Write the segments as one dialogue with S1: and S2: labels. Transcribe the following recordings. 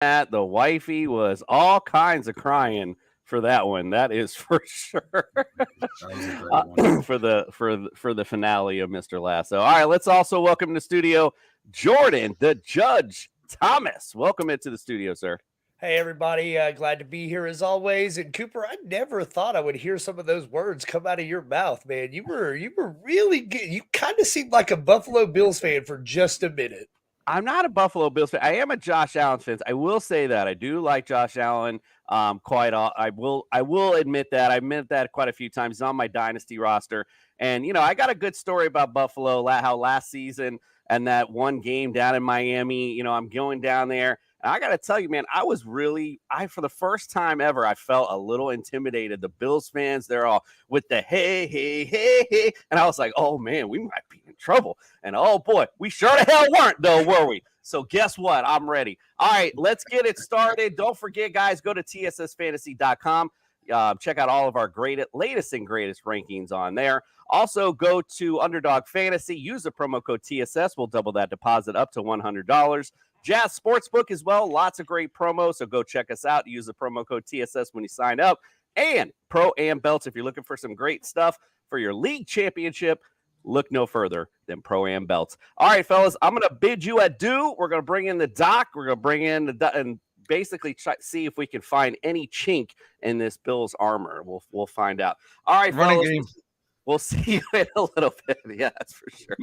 S1: that. The wifey was all kinds of crying for that one. That is for sure.
S2: That was a great one.
S1: For the finale of Mr. Lasso. All right, let's also welcome to the studio Jordan, the Judge Thomas. Welcome into the studio, sir.
S3: Hey, everybody. Glad to be here as always. And Cooper, I never thought I would hear some of those words come out of your mouth, man. You were really good. You kind of seemed like a Buffalo Bills fan for just a minute.
S1: I'm not a Buffalo Bills fan. I am a Josh Allen fan. I will say that. I do like Josh Allen I will admit that. I meant that quite a few times. He's on my dynasty roster. And, I got a good story about Buffalo, how last season and that one game down in Miami, I'm going down there. And I got to tell you, man, for the first time ever, I felt a little intimidated. The Bills fans, they're all with the hey, hey, hey, hey. And I was like, oh, man, we might be in trouble. And, oh, boy, we sure the hell weren't, though, were we? So guess what? I'm ready. All right, let's get it started. Don't forget, guys, go to tssfantasy.com. Check out all of our latest and greatest rankings on there. Also, go to Underdog Fantasy. Use the promo code TSS. We'll double that deposit up to $100. Jazz Sportsbook as well. Lots of great promos, so go check us out. Use the promo code TSS when you sign up. And Pro-Am Belts, if you're looking for some great stuff for your league championship, look no further than Pro-Am Belts. All right, fellas, I'm going to bid you adieu. We're going to bring in the doc. We're going to bring in and basically see if we can find any chink in this Bills armor. We'll find out. All right, fellas. Game. We'll see you in a little bit. Yeah, that's for sure.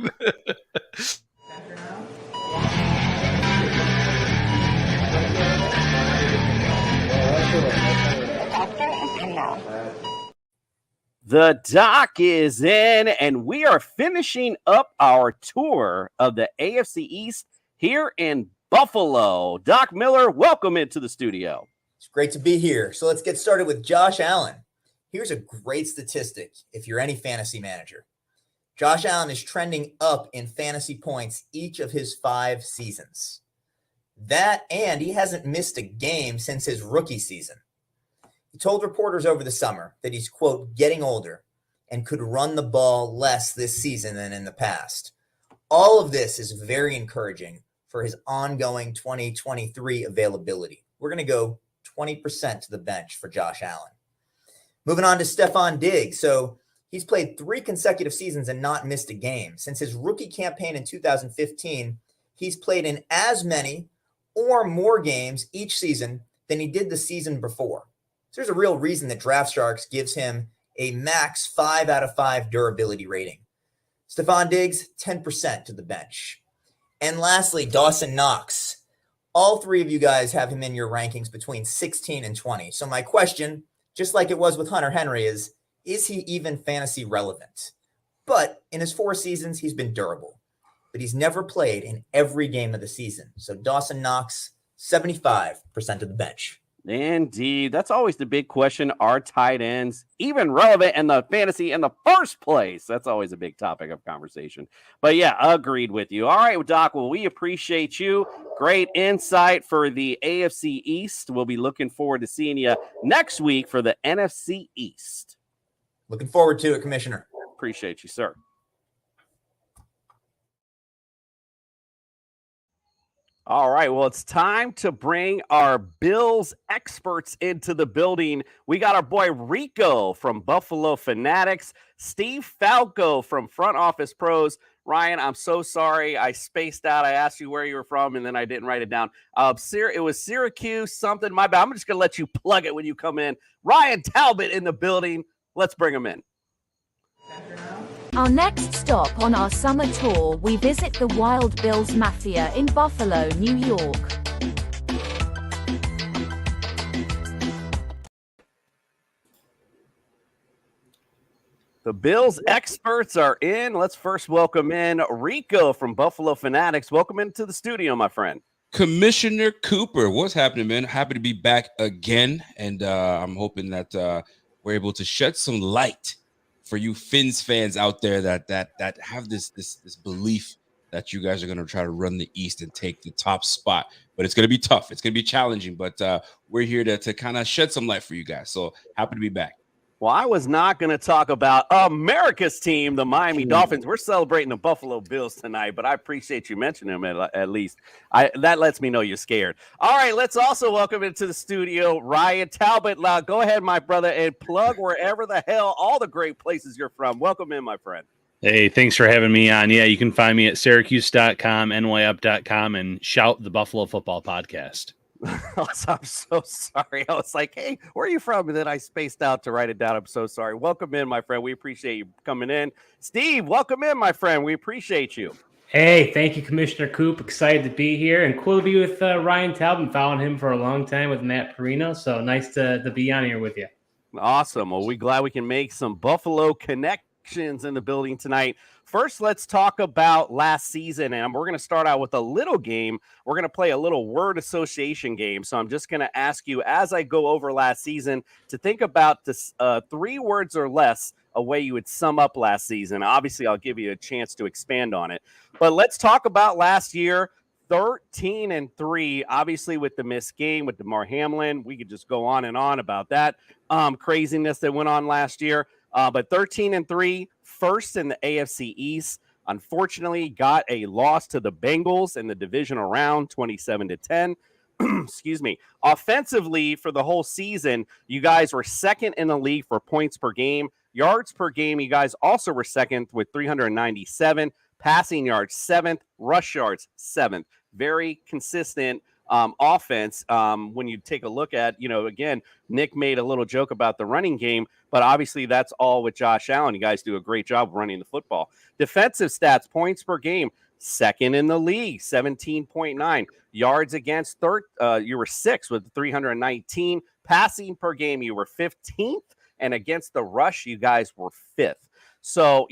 S1: The doc is in, and we are finishing up our tour of the AFC East here in Buffalo. Doc Miller, welcome into the studio.
S4: It's great to be here. So let's get started with Josh Allen. Here's a great statistic if you're any fantasy manager. Josh Allen is trending up in fantasy points each of his 5 seasons. And he hasn't missed a game since his rookie season. He told reporters over the summer that he's, quote, getting older and could run the ball less this season than in the past. All of this is very encouraging for his ongoing 2023 availability. We're going to go 20% to the bench for Josh Allen. Moving on to Stephon Diggs. So he's played 3 consecutive seasons and not missed a game. Since his rookie campaign in 2015, he's played in as many or more games each season than he did the season before. So there's a real reason that Draft Sharks gives him a max 5 out of 5 durability rating. Stephon Diggs, 10% to the bench. And lastly, Dawson Knox. All 3 of you guys have him in your rankings between 16 and 20. So my question, just like it was with Hunter Henry, is he even fantasy relevant? But in his 4 seasons, he's been durable. But he's never played in every game of the season. So Dawson Knox, 75% of the bench.
S1: Indeed. That's always the big question. Are tight ends even relevant in the fantasy in the first place? That's always a big topic of conversation. But yeah, agreed with you. All right, Doc, well, we appreciate you. Great insight for the AFC East. We'll be looking forward to seeing you next week for the NFC East.
S4: Looking forward to it, Commissioner.
S1: Appreciate you, sir. All right, well, it's time to bring our Bills experts into the building. We got our boy Rico from Buffalo Fanatics, Steve Falco from Front Office Pros. Ryan, I'm so sorry. I spaced out. I asked you where you were from, and then I didn't write it down. It was Syracuse something. My bad. I'm just going to let you plug it when you come in. Ryan Talbot in the building. Let's bring him in.
S5: Our next stop on our summer tour, we visit the Wild Bills Mafia in Buffalo, New York.
S1: The Bills experts are in. Let's first welcome in Rico from Buffalo Fanatics. Welcome into the studio, my friend.
S6: Commissioner Cooper, what's happening, man? Happy to be back again, and I'm hoping that we're able to shed some light for you Finns fans out there that have this belief that you guys are going to try to run the East and take the top spot. But it's going to be tough. It's going to be challenging. But we're here to kind of shed some light for you guys. So happy to be back.
S1: Well, I was not going to talk about America's team, the Miami Dolphins. We're celebrating the Buffalo Bills tonight, but I appreciate you mentioning them at least. That lets me know you're scared. All right, let's also welcome into the studio Ryan Talbot. Go ahead, my brother, and plug wherever the hell all the great places you're from. Welcome in, my friend.
S7: Hey, thanks for having me on. Yeah, you can find me at Syracuse.com, NYUp.com, and shout the Buffalo Football Podcast.
S1: I'm so sorry. I was like, hey, where are you from? And then I spaced out to write it down. I'm so sorry. Welcome in, my friend. We appreciate you coming in. Steve, welcome in, my friend. We appreciate you.
S8: Hey, thank you, Commissioner Coop. Excited to be here and cool to be with Ryan Talbot. Following him for a long time with Matt Perino. So nice to be on here with you.
S1: Awesome. Well, we're glad we can make some Buffalo connections in the building tonight. First, let's talk about last season, and we're going to start out with a little game. We're going to play a little word association game. So I'm just going to ask you, as I go over last season, to think about this 3 words or less a way you would sum up last season. Obviously, I'll give you a chance to expand on it. But let's talk about last year. 13-3, obviously with the missed game with DeMar Hamlin. We could just go on and on about that craziness that went on last year. But 13-3, first in the AFC East. Unfortunately, got a loss to the Bengals in the divisional round, 27-10. Excuse me. Offensively, for the whole season, you guys were second in the league for points per game. Yards per game, you guys also were second with 397. Passing yards, 7th. Rush yards, 7th. Very consistent offense. When you take a look at, again, Nick made a little joke about the running game, but obviously that's all with Josh Allen. You guys do a great job running the football. Defensive stats, points per game, second in the league, 17.9. Yards against third, you were 6th with 319. Passing per game, you were 15th. And against the rush, you guys were 5th. So,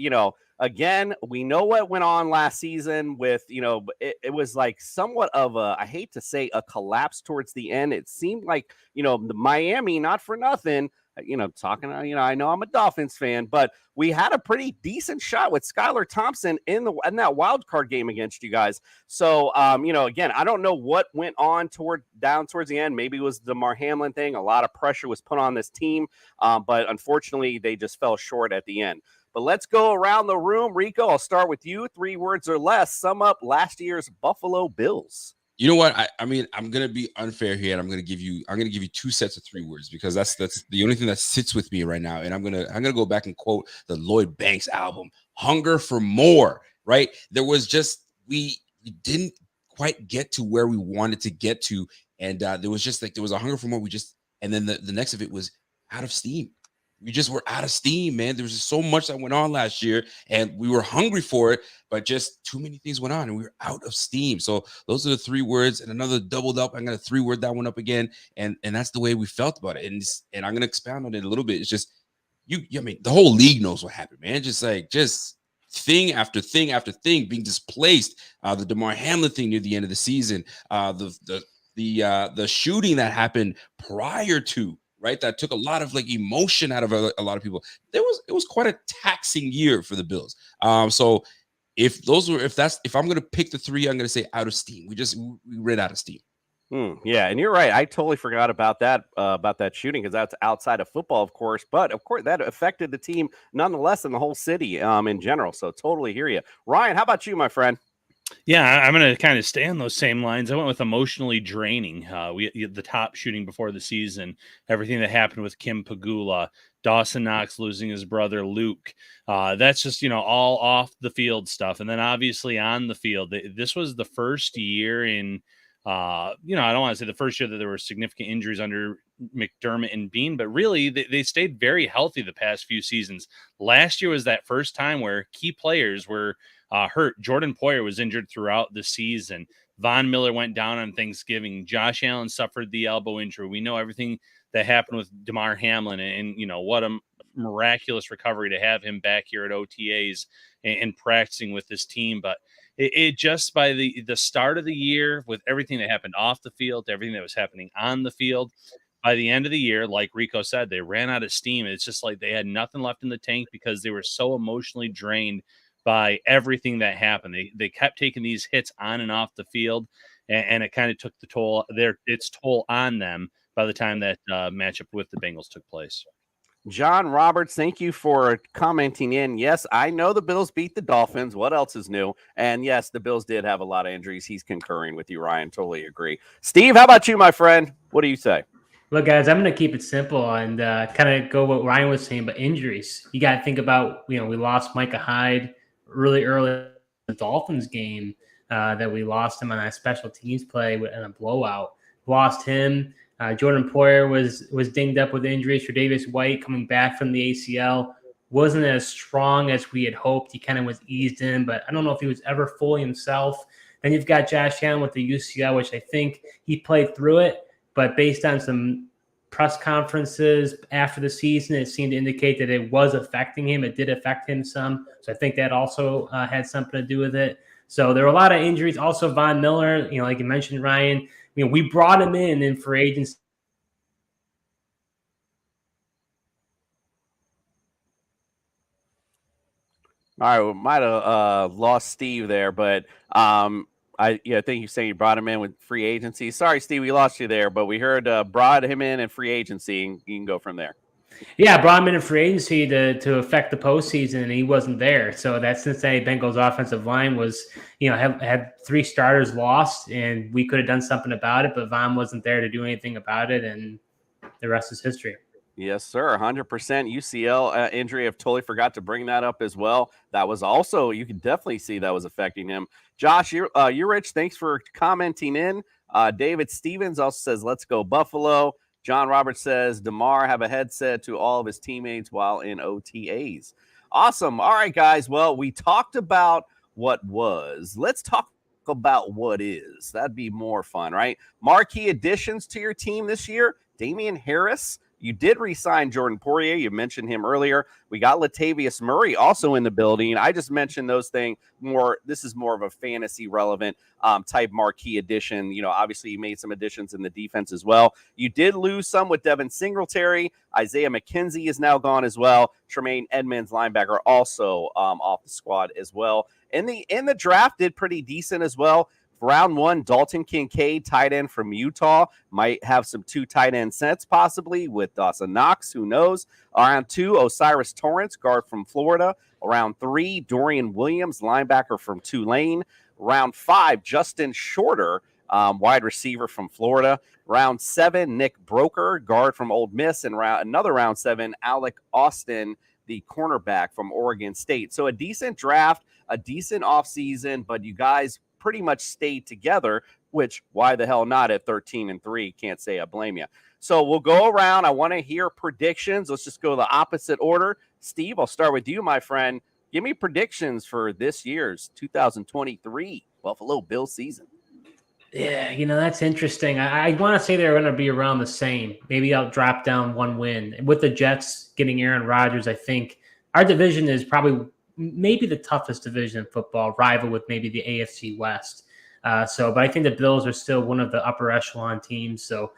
S1: again, we know what went on last season with, it was like somewhat of a, I hate to say, a collapse towards the end. It seemed like, the Miami, not for nothing, I know I'm a Dolphins fan, but we had a pretty decent shot with Skylar Thompson in that wild card game against you guys. So, again, I don't know what went on towards the end. Maybe it was the DeMar Hamlin thing. A lot of pressure was put on this team, but unfortunately, they just fell short at the end. But let's go around the room. Rico, I'll start with you. 3 words or less. Sum up last year's Buffalo Bills.
S6: You know what? I mean, I'm gonna be unfair here, and I'm gonna give you 2 sets of 3 words because that's the only thing that sits with me right now. And I'm gonna go back and quote the Lloyd Banks album, "Hunger for More." Right? There was just we didn't quite get to where we wanted to get to, and there was a hunger for more. And then the next of it was out of steam. We just were out of steam, man. There was just so much that went on last year, and we were hungry for it, but just too many things went on, and we were out of steam. So those are the 3 words, and another doubled up. I'm gonna 3-word that one up again, and that's the way we felt about it. And I'm gonna expound on it a little bit. It's just I mean, the whole league knows what happened, man. Just thing after thing after thing being displaced. The DeMar Hamlin thing near the end of the season, the shooting that happened prior to. Right, that took a lot of emotion out of a lot of people. It was quite a taxing year for the Bills. So if I'm gonna pick the 3, I'm gonna say out of steam. We ran out of steam.
S1: Yeah, and you're right. I totally forgot about that shooting because that's outside of football, of course. But of course, that affected the team nonetheless and the whole city in general. So totally hear you, Ryan. How about you, my friend?
S7: Yeah, I'm going to kind of stay on those same lines. I went with emotionally draining. The top shooting before the season, everything that happened with Kim Pagula, Dawson Knox losing his brother Luke. That's just, all off the field stuff. And then obviously on the field, this was the first year in, I don't want to say the first year that there were significant injuries under McDermott and Bean, but really they stayed very healthy the past few seasons. Last year was that first time where key players were hurt. Jordan Poyer was injured throughout the season. Von Miller went down on Thanksgiving. Josh Allen suffered the elbow injury. We know everything that happened with DeMar Hamlin, and what a miraculous recovery to have him back here at OTAs and practicing with this team. But it just by the start of the year, with everything that happened off the field, everything that was happening on the field, by the end of the year, like Rico said, they ran out of steam. It's just like they had nothing left in the tank because they were so emotionally drained by everything that happened. They kept taking these hits on and off the field, and it kind of took its toll on them by the time that matchup with the Bengals took place.
S1: John Roberts, thank you for commenting in. Yes, I know the Bills beat the Dolphins. What else is new? And yes, the Bills did have a lot of injuries. He's concurring with you, Ryan. Totally agree. Steve, how about you, my friend? What do you say?
S8: Look, guys, I'm going to keep it simple and kind of go what Ryan was saying, but injuries. You got to think about, we lost Micah Hyde really early in the Dolphins game that we lost him on that special teams play in a blowout. Lost him. Jordan Poyer was dinged up with injuries. For Davis White coming back from the ACL wasn't as strong as we had hoped. He kind of was eased in, but I don't know if he was ever fully himself. Then you've got Josh Allen with the UCL, which I think he played through it. But based on some press conferences after the season, it seemed to indicate that it was affecting him. It did affect him some. So I think that also had something to do with it. So there were a lot of injuries. Also, Von Miller, like you mentioned, Ryan, we brought him in free agency.
S1: All right, we might have lost Steve there, but I think you're saying you brought him in with free agency. Sorry, Steve, we lost you there, but we heard brought him in free agency, and you can go from there.
S8: Yeah, brought him in free agency to affect the postseason, and he wasn't there. So that Cincinnati Bengals offensive line was, had 3 starters lost, and we could have done something about it, but Von wasn't there to do anything about it, and the rest is history.
S1: Yes, sir. 100% UCL injury. I've totally forgot to bring that up as well. That was also, you can definitely see that was affecting him. Josh, you're Rich. Thanks for commenting in. David Stevens also says, let's go Buffalo. John Roberts says, DeMar have a headset to all of his teammates while in OTAs. Awesome. All right, guys. Well, we talked about what was. Let's talk about what is. That'd be more fun, right? Marquee additions to your team this year. Damian Harris. You did re-sign Jordan Poyer. You mentioned him earlier. We got Latavius Murray also in the building. I just mentioned those things more. This is more of a fantasy relevant type marquee addition. Obviously you made some additions in the defense as well. You did lose some with Devin Singletary. Isaiah McKenzie is now gone as well. Tremaine Edmonds, linebacker, also off the squad as well. In the draft, did pretty decent as well. Round 1, Dalton Kincaid, tight end from Utah. Might have some 2 tight end sets possibly with Dawson Knox. Who knows? Round 2, Osiris Torrance, guard from Florida. Round 3, Dorian Williams, linebacker from Tulane. Round 5, Justin Shorter, wide receiver from Florida. Round 7, Nick Broker, guard from Ole Miss. And round 7, Alec Austin, the cornerback from Oregon State. So a decent draft, a decent offseason, but you guys pretty much stayed together, which why the hell not at 13-3? Can't say I blame you. So we'll go around. I want to hear predictions. Let's just go the opposite order. Steve, I'll start with you, my friend. Give me predictions for this year's 2023 Buffalo Bills season.
S8: Yeah, that's interesting. I want to say they're going to be around the same. Maybe I'll drop down 1 win. With the Jets getting Aaron Rodgers, I think our division is probably maybe the toughest division in football, rival with maybe the AFC West. But I think the Bills are still one of the upper echelon teams. So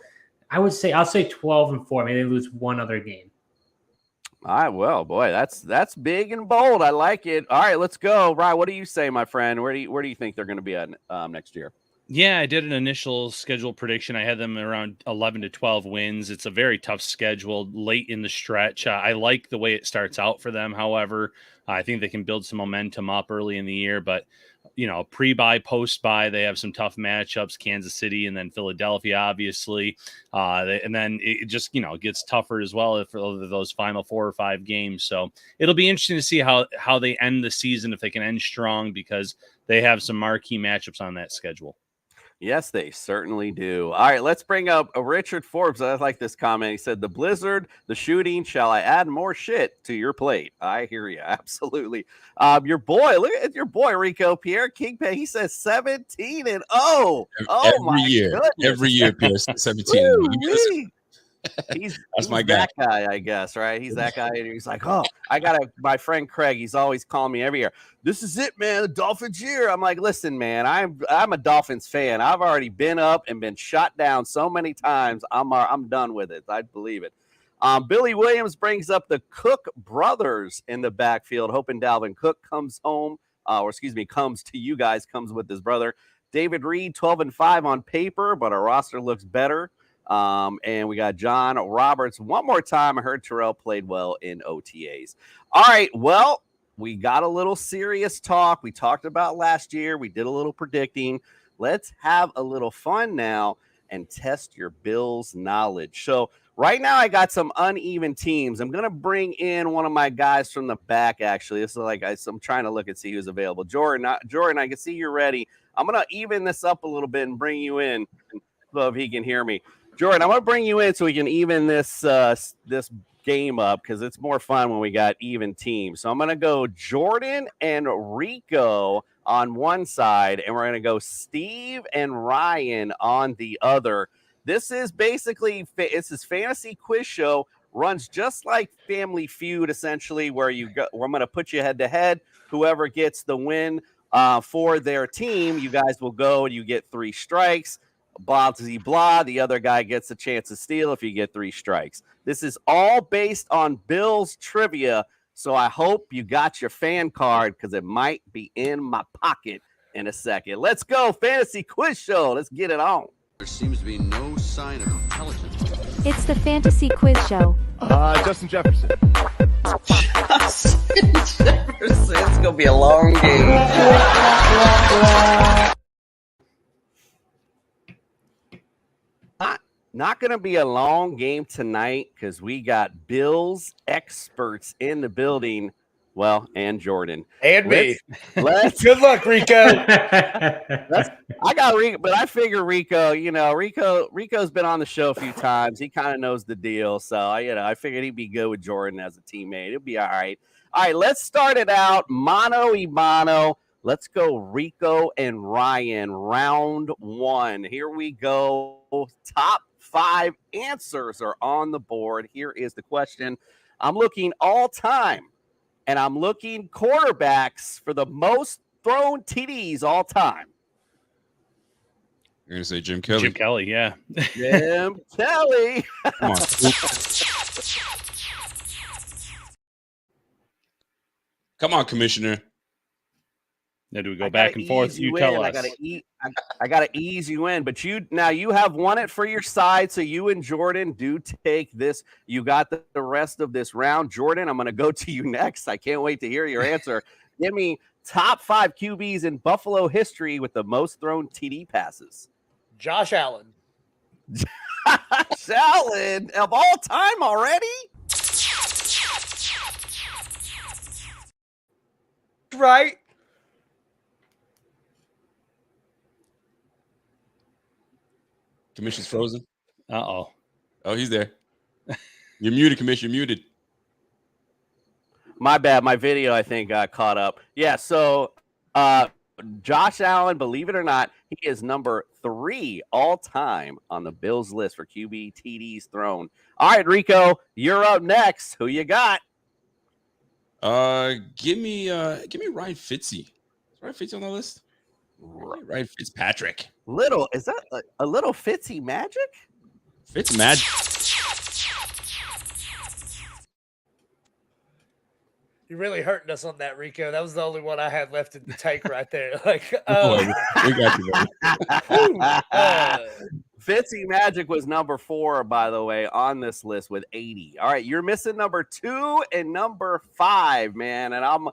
S8: I'll say 12-4. Maybe they lose 1 other game.
S1: All right, well, boy, that's big and bold. I like it. All right, let's go. Ryan, what do you say, my friend? Where do you think they're going to be at next year?
S7: Yeah, I did an initial schedule prediction. I had them around 11 to 12 wins. It's a very tough schedule late in the stretch. I like the way it starts out for them. However, I think they can build some momentum up early in the year, but pre-bye, post-bye, they have some tough matchups, Kansas City and then Philadelphia, obviously. And then it just, gets tougher as well for those final 4 or 5 games. So it'll be interesting to see how they end the season, if they can end strong, because they have some marquee matchups on that schedule.
S1: Yes, they certainly do. All right, let's bring up Richard Forbes. I like this comment. He said, the blizzard, the shooting, shall I add more shit to your plate? I hear you. Absolutely. Your boy, look at your boy, Rico Pierre Kingpin. He says 17-0. Oh,
S6: every year.
S1: Goodness.
S6: Every year, Pierce, 17.
S1: He's
S6: my guy.
S1: That guy, I guess, right? He's that guy. And he's like, my friend Craig, he's always calling me every year. This is it, man. The Dolphins year. I'm like, listen, man, I'm a Dolphins fan. I've already been up and been shot down so many times. I'm done with it. I believe it. Billy Williams brings up the Cook brothers in the backfield, hoping Dalvin Cook comes home, comes to you guys, comes with his brother. David Reed, 12-5 on paper, but our roster looks better. And we got John Roberts one more time. I heard Terrell played well in OTAs. All right, well, we got a little serious talk. We talked about last year. We did a little predicting. Let's have a little fun now and test your Bills knowledge. So right now I got some uneven teams. I'm going to bring in one of my guys from the back, actually. This is like I'm trying to look and see who's available. Jordan, I can see you're ready. I'm going to even this up a little bit and bring you in so if he can hear me. Jordan, I'm going to bring you in so we can even this this game up because it's more fun when we got even teams. So I'm going to go Jordan and Rico on one side, and we're going to go Steve and Ryan on the other. This is basically it's this fantasy quiz show, runs just like Family Feud, essentially, where I'm going to put you head to head. Whoever gets the win for their team, you guys will go and you get 3 strikes. Blah, blah, blah. The other guy gets a chance to steal if you get 3 strikes. This is all based on Bills trivia, so I hope you got your fan card because it might be in my pocket in a second. Let's go, Fantasy Quiz Show. Let's get it on.
S2: There seems to be no sign of intelligence.
S5: It's the Fantasy Quiz Show.
S9: Justin Jefferson.
S10: Justin Jefferson. It's gonna be a long game.
S1: Not going to be a long game tonight because we got Bills experts in the building. Well, and Jordan.
S3: And me.
S1: Let's
S3: Good luck, Rico.
S1: I got Rico, but I figure Rico, Rico's been on the show a few times. He kind of knows the deal. So, I figured he'd be good with Jordan as a teammate. It'll be all right. All right, let's start it out. Mano y mano. Let's go Rico and Ryan, round 1. Here we go. Top 5 answers are on the board. Here is the question. I'm looking all time, and I'm looking quarterbacks for the most thrown TDs all time.
S6: You're going to say Jim Kelly.
S7: Jim Kelly, yeah.
S1: Jim Kelly.
S6: Come on. Come on, Commissioner.
S7: Now, do we go back and forth? You tell us.
S1: I gotta ease you in, but you have won it for your side, so you and Jordan do take this. You got the rest of this round. Jordan, I'm gonna go to you next. I can't wait to hear your answer. Give me top 5 QBs in Buffalo history with the most thrown TD passes.
S3: Josh Allen.
S1: Josh Allen of all time already?
S3: Right.
S6: Commission's frozen.
S7: Uh-oh.
S6: Oh, he's there. You're muted, Commission. You're muted.
S1: My bad. My video, I think, got caught up. Yeah, so Josh Allen, believe it or not, he is number 3 all time on the Bills list for QB TDs thrown. All right, Rico, you're up next. Who you got?
S6: Give me Ryan Fitzy. Is Ryan Fitzy on the list? Ryan Fitzpatrick.
S1: Is that a little Fitzy magic?
S6: Fitz magic.
S3: You're really hurting us on that, Rico. That was the only one I had left in the tank right there. Like,
S6: We got you, buddy.
S1: Fitzy Magic was number 4, by the way, on this list with 80. All right, you're missing number 2 and number 5, man. And I'll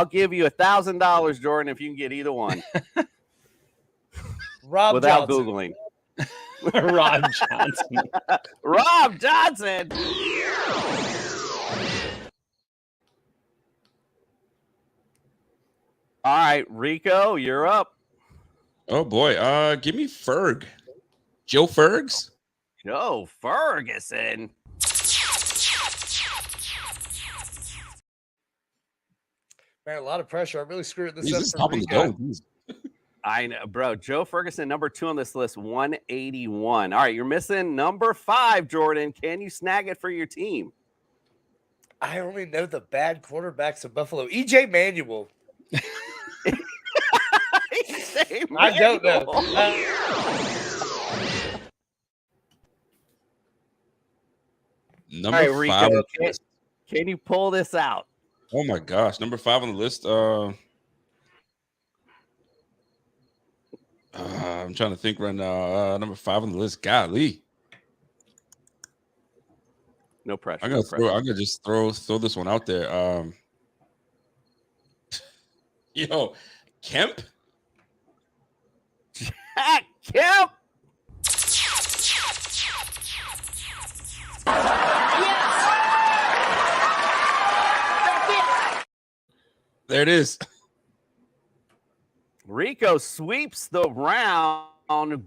S1: give you $1,000, Jordan, if you can get either one.
S3: Rob
S1: without
S3: Johnson.
S1: Googling.
S7: Rob Johnson.
S1: Rob Johnson. All right, Rico, you're up.
S6: Oh boy. Give me Ferg. Joe Fergs.
S1: Joe Ferguson.
S3: Man, a lot of pressure. I'm really screwing this
S6: He's
S3: up.
S6: just
S3: for
S6: top of the
S3: Rico.
S6: dome.
S1: I know, bro. Joe Ferguson, number 2 on this list, 181. All right, you're missing number 5, Jordan. Can you snag it for your team?
S3: I only know the bad quarterbacks of Buffalo. EJ Manuel. I don't know.
S6: Number
S1: All right,
S6: 5.
S1: Rico,
S6: On the list.
S1: can you pull this out?
S6: Oh my gosh. Number 5 on the list. I'm trying to think right now. Number 5 on the list. Golly.
S1: No pressure.
S6: I'm
S1: no
S6: gonna
S1: pressure.
S6: just throw this one out there. Yo, Kemp.
S1: Jack Kemp.
S6: There it is.
S1: Rico sweeps the round.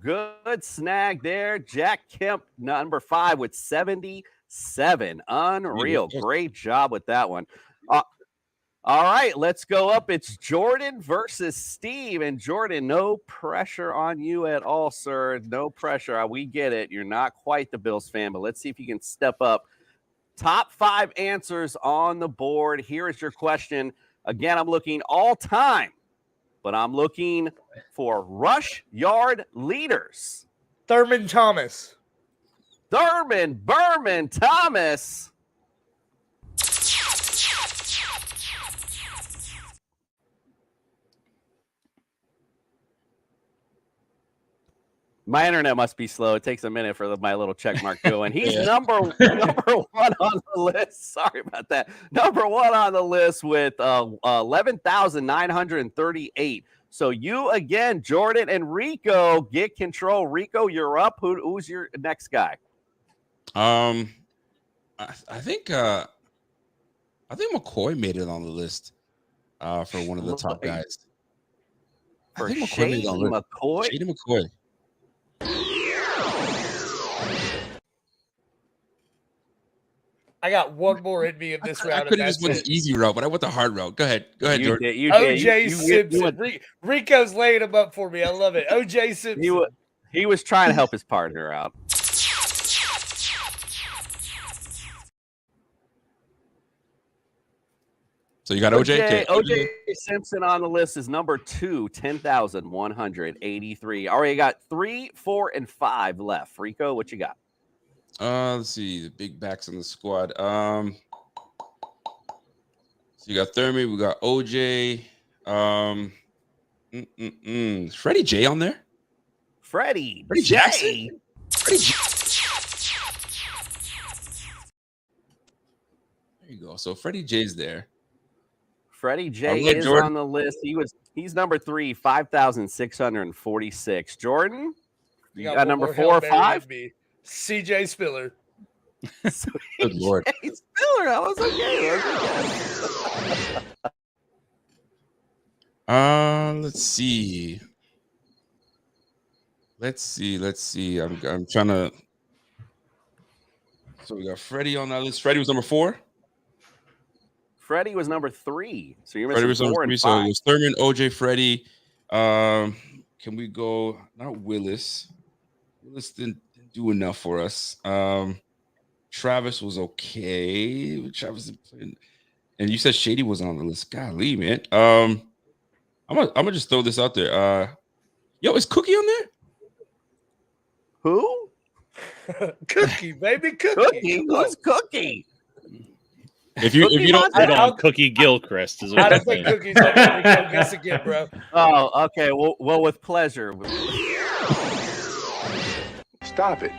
S1: Good snag there. Jack Kemp, number 5 with 77. Unreal. Great job with that one. All right, let's go up. It's Jordan versus Steve. And Jordan, no pressure on you at all, sir. No pressure. We get it. You're not quite the Bills fan, but let's see if you can step up. Top 5 answers on the board. Here is your question. Again, I'm looking all time, but I'm looking for rush yard leaders.
S3: Thurman Thomas.
S1: Thurman Berman Thomas. My internet must be slow. It takes a minute for my little check mark going. He's number 1 on the list. Sorry about that. Number 1 on the list with 11,938. So you again, Jordan and Rico, get control. Rico, you're up. Who's your next guy?
S6: I think McCoy made it on the list for one of the top guys.
S1: For Shady McCoy.
S6: Shady McCoy.
S3: I got one more in me in this round.
S6: I could have just went the easy route, but I went the hard route. Go ahead, Jordan.
S3: OJ Simpson. Rico's laying him up for me. I love it. OJ Simpson.
S1: He was trying to help his partner out.
S6: So you got OJ?
S1: OJ Simpson on the list is number 2, 10,183. All right, you got 3, 4, and 5 left. Rico, what you got?
S6: Let's see the big backs in the squad. So you got Thurman, we got OJ, Freddie J on there.
S1: Freddie
S6: Jackson. There you go. So Freddie J's there.
S1: Freddie J is Jordan on the list. He's number 3, 5,646. Jordan, you got number 4 or 5?
S3: CJ Spiller.
S6: Good Lord.
S1: Spiller, that was okay.
S6: Let's see. I'm trying to. So we got Freddie on that list. Freddie was number 4.
S1: Freddie was number 3. So you're missing 4 and 5.
S6: So it was Thurman, OJ, Freddie. Can we go? Not Willis. Willis didn't do enough for us. Travis was okay. Travis, and you said Shady wasn't on the list. Golly, man. I'm gonna just throw this out there. Yo, is Cookie on there?
S1: Who?
S3: Cookie, baby, Cookie.
S1: Who's Cookie?
S6: If you don't,
S7: Cookie Gilchrist is what
S3: I don't think Cookie's on there. Rico, guess again, bro.
S1: Oh, okay. Well, with pleasure.
S9: Stop it.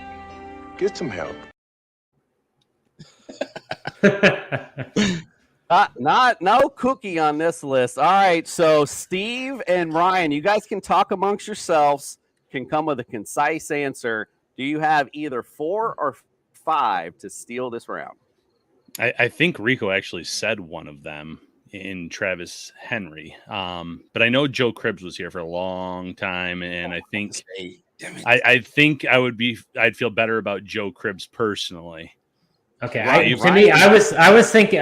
S9: Get some help.
S1: No Cookie on this list. All right, so Steve and Ryan, you guys can talk amongst yourselves, can come with a concise answer. Do you have either 4 or 5 to steal this round?
S7: I think Rico actually said one of them in Travis Henry. But I know Joe Cribbs was here for a long time, and I think I'd feel better about Joe Cribbs personally.
S8: Okay, I was thinking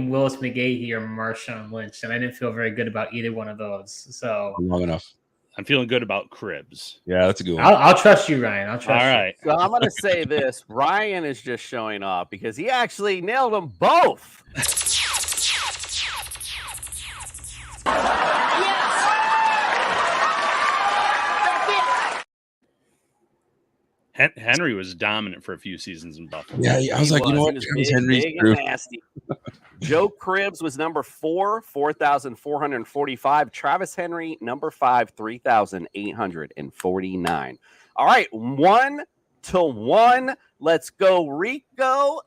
S8: Willis McGahee or Marshawn Lynch, and I didn't feel very good about either one of those. So
S6: long enough.
S7: I'm feeling good about Cribbs.
S6: Yeah, that's a good one.
S8: I'll trust you, Ryan. All
S7: right.
S1: So I'm going to say this. Ryan is just showing off because he actually nailed them both.
S7: Henry was dominant for a few seasons in Buffalo.
S6: Yeah, I was like, you know what? Henry's
S1: big and nasty. Joe Cribbs was number 4, 4,445. Travis Henry, number 5, 3,849. All right, 1 1. Let's go, Rico.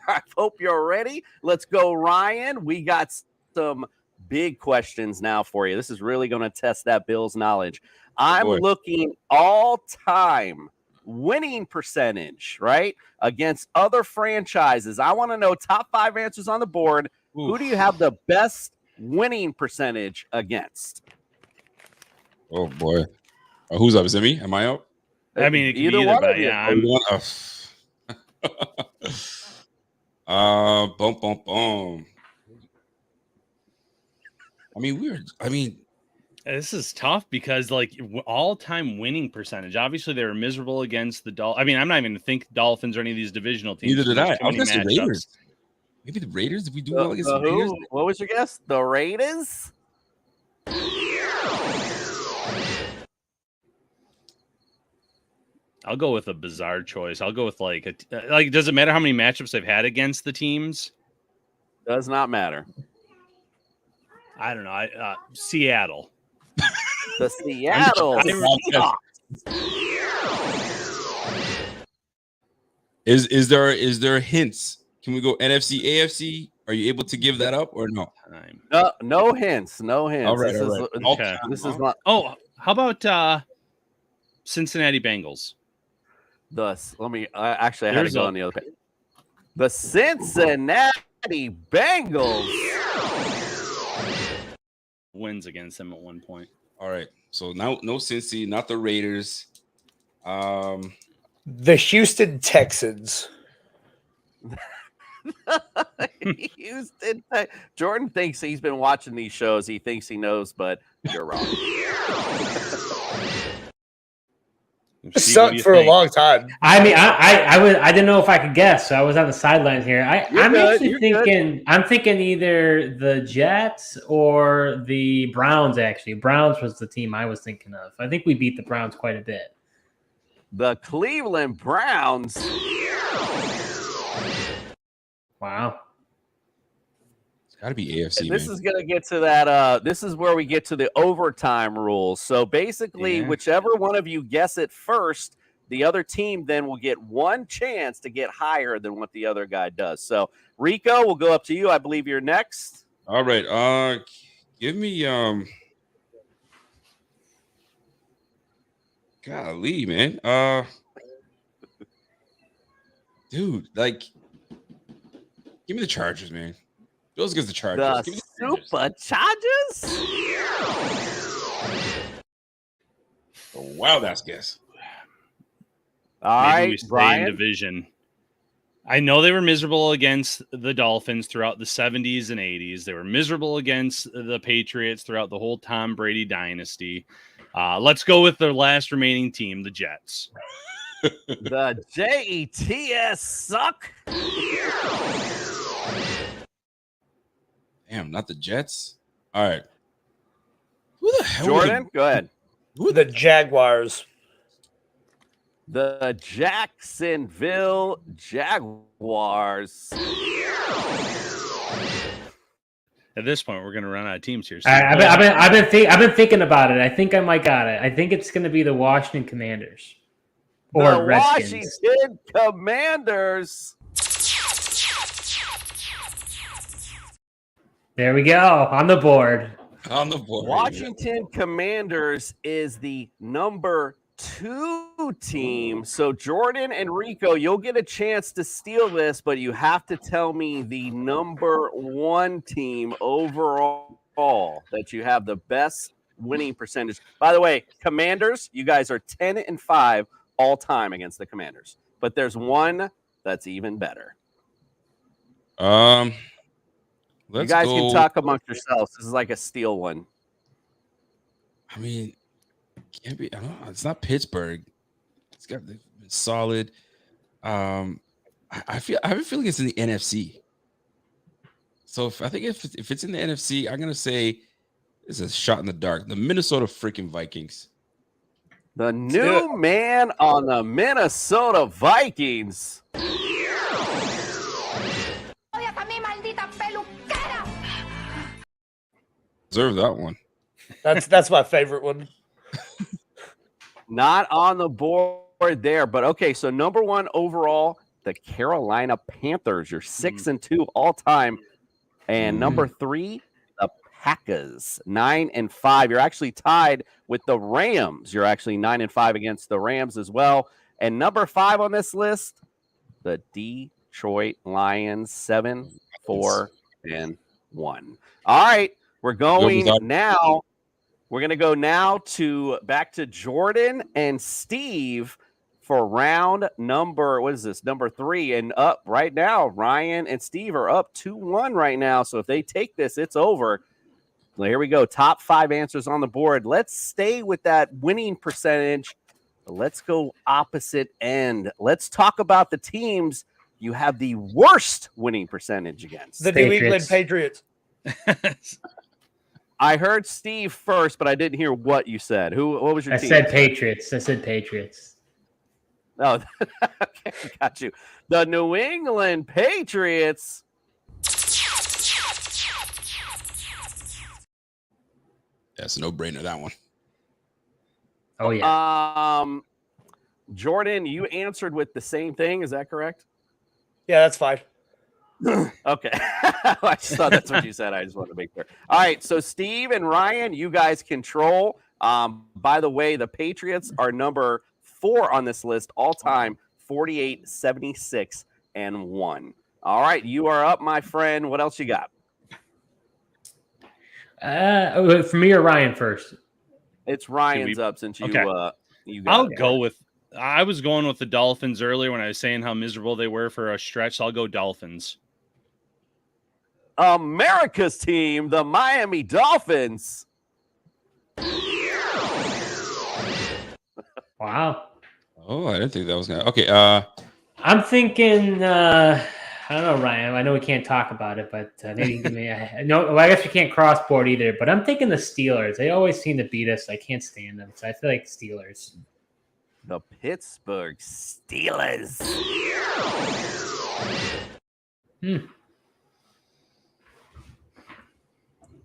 S1: I hope you're ready. Let's go, Ryan. We got some big questions now for you. This is really going to test that Bills knowledge. I'm looking all-time winning percentage, right, against other franchises. I want to know top 5 answers on the board. Oof. Who do you have the best winning percentage against?
S6: Oh, boy. Who's up? Is it me? Am I up?
S7: I mean, it can either be either, but yeah.
S6: Boom. I mean,
S7: this is tough because like all-time winning percentage. Obviously, they were miserable against the Dolphins. I mean, I'm not even going to think Dolphins or any of these divisional teams.
S6: Neither did I. I was going to say Raiders. Maybe the Raiders. If we do well against the Raiders.
S1: What was your guess? The Raiders.
S7: I'll go with a bizarre choice. I'll go with like does it matter how many matchups they've had against the teams?
S1: Does not matter.
S7: I don't know. Seattle.
S1: The Seattle.
S6: Is there hints? Can we go NFC, AFC? Are you able to give that up or no?
S1: No hints. No hints.
S6: All right.
S1: This is not.
S7: Oh, how about Cincinnati Bengals?
S1: I had to go on the other page. The Cincinnati Bengals
S7: wins against them at one point.
S6: All right. So now no Cincy, not the Raiders.
S3: The Houston Texans.
S1: Jordan thinks he's been watching these shows. He thinks he knows, but you're wrong.
S3: Sucked for a long time.
S8: I mean, I didn't know if I could guess, so I was on the sidelines here. I'm thinking either the Jets or the Browns. Actually, Browns was the team I was thinking of. I think we beat the Browns quite a bit.
S1: The Cleveland Browns.
S8: Wow.
S6: Got to be AFC.
S1: This is going to get to that. This is where we get to the overtime rules. So basically, whichever one of you guess it first, the other team then will get one chance to get higher than what the other guy does. So Rico, we'll go up to you. I believe you're next.
S6: All right. Give me golly, man. Dude, like, give me the Chargers, man. Those against the Chargers.
S1: The Super Chargers?
S6: A wild ass guess.
S1: All
S7: Maybe
S1: right,
S7: we
S1: Brian.
S7: stay in division. I know they were miserable against the Dolphins throughout the 70s and 80s. They were miserable against the Patriots throughout the whole Tom Brady dynasty. Let's go with their last remaining team, the Jets.
S1: The Jets suck.
S6: Damn, not the Jets. All right. Who the hell?
S1: Jordan, go ahead.
S3: The Jaguars.
S1: The Jacksonville Jaguars.
S7: At this point, we're going to run out of teams here.
S8: I've been thinking about it. I think I might got it. I think it's going to be the Washington Commanders or
S1: the
S8: Redskins.
S1: Washington Commanders.
S8: There we go on the board.
S6: On the board.
S1: Washington Commanders is the number 2 team. So Jordan and Rico, you'll get a chance to steal this, but you have to tell me the number 1 team overall that you have the best winning percentage. By the way, Commanders, you guys are 10-5 all time against the Commanders, but there's one that's even better. You guys can talk amongst yourselves. This is like a steal one.
S6: I mean, can't be. I don't know. It's not Pittsburgh. It's got solid. I have a feeling it's in the NFC. So if it's in the NFC, I'm gonna say it's a shot in the dark. The Minnesota freaking Vikings.
S1: The new man on the Minnesota Vikings.
S6: Deserve that one.
S3: That's my favorite one.
S1: Not on the board there. But okay, so number 1 overall, the Carolina Panthers. You're 6-2 all time. And number 3, the Packers, 9-5. You're actually tied with the Rams. You're actually 9-5 against the Rams as well. And number 5 on this list, the Detroit Lions, 7-4-1. All right, we're going now. We're going to go now back to Jordan and Steve for round number, number 3. And up right now, Ryan and Steve are up 2-1 right now. So if they take this, it's over. Well, here we go. Top 5 answers on the board. Let's stay with that winning percentage. Let's go opposite end. Let's talk about the teams you have the worst winning percentage against.
S3: The New England Patriots.
S1: I heard Steve first, but I didn't hear what you said. What was your team?
S8: I said Patriots.
S1: Oh, okay, got you. The New England Patriots.
S6: That's a no-brainer, that one.
S8: Oh, yeah.
S1: Jordan, you answered with the same thing. Is that correct?
S3: Yeah, that's fine.
S1: Okay. I just thought that's what you said. I just wanted to make sure. All right. So Steve and Ryan, you guys control. By the way, the Patriots are number 4 on this list all time, 48, 76, and 1. All right. You are up, my friend. What else you got?
S8: For me or Ryan first?
S1: It's Ryan's up since you you got
S7: I'll
S1: it.
S7: go with I was going with the Dolphins earlier when I was saying how miserable they were for a stretch. So I'll go Dolphins.
S1: America's team, the Miami Dolphins.
S8: Wow.
S6: Oh, I didn't think that was gonna. Okay.
S8: I'm thinking. I don't know, Ryan. I know we can't talk about it, but maybe you can give me no. Well, I guess we can't cross board either. But I'm thinking the Steelers. They always seem to beat us. I can't stand them, so I feel like Steelers.
S1: The Pittsburgh Steelers.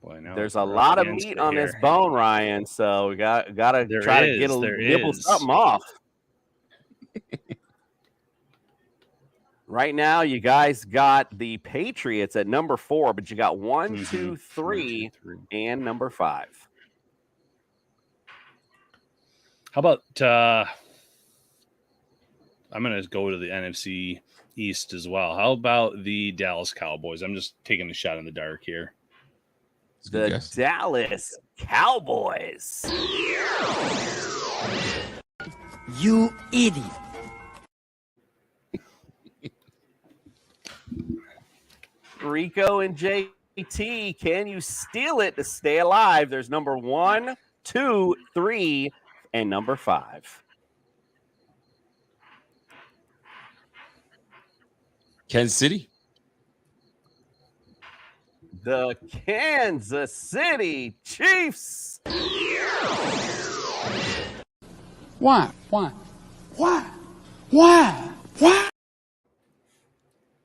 S7: Boy,
S1: there's a lot of meat on this bone, Ryan. So we gotta try to nibble something off. Right now, you guys got the Patriots at number 4, but you got 1, 2, 3, and number 5.
S7: How about I'm going to go to the NFC East as well. How about the Dallas Cowboys? I'm just taking a shot in the dark here.
S1: The Dallas Cowboys.
S10: You idiot.
S1: Rico and JT, can you steal it to stay alive? There's number 1, 2, 3, and number 5.
S6: Kansas City.
S1: The Kansas City Chiefs.
S10: Why?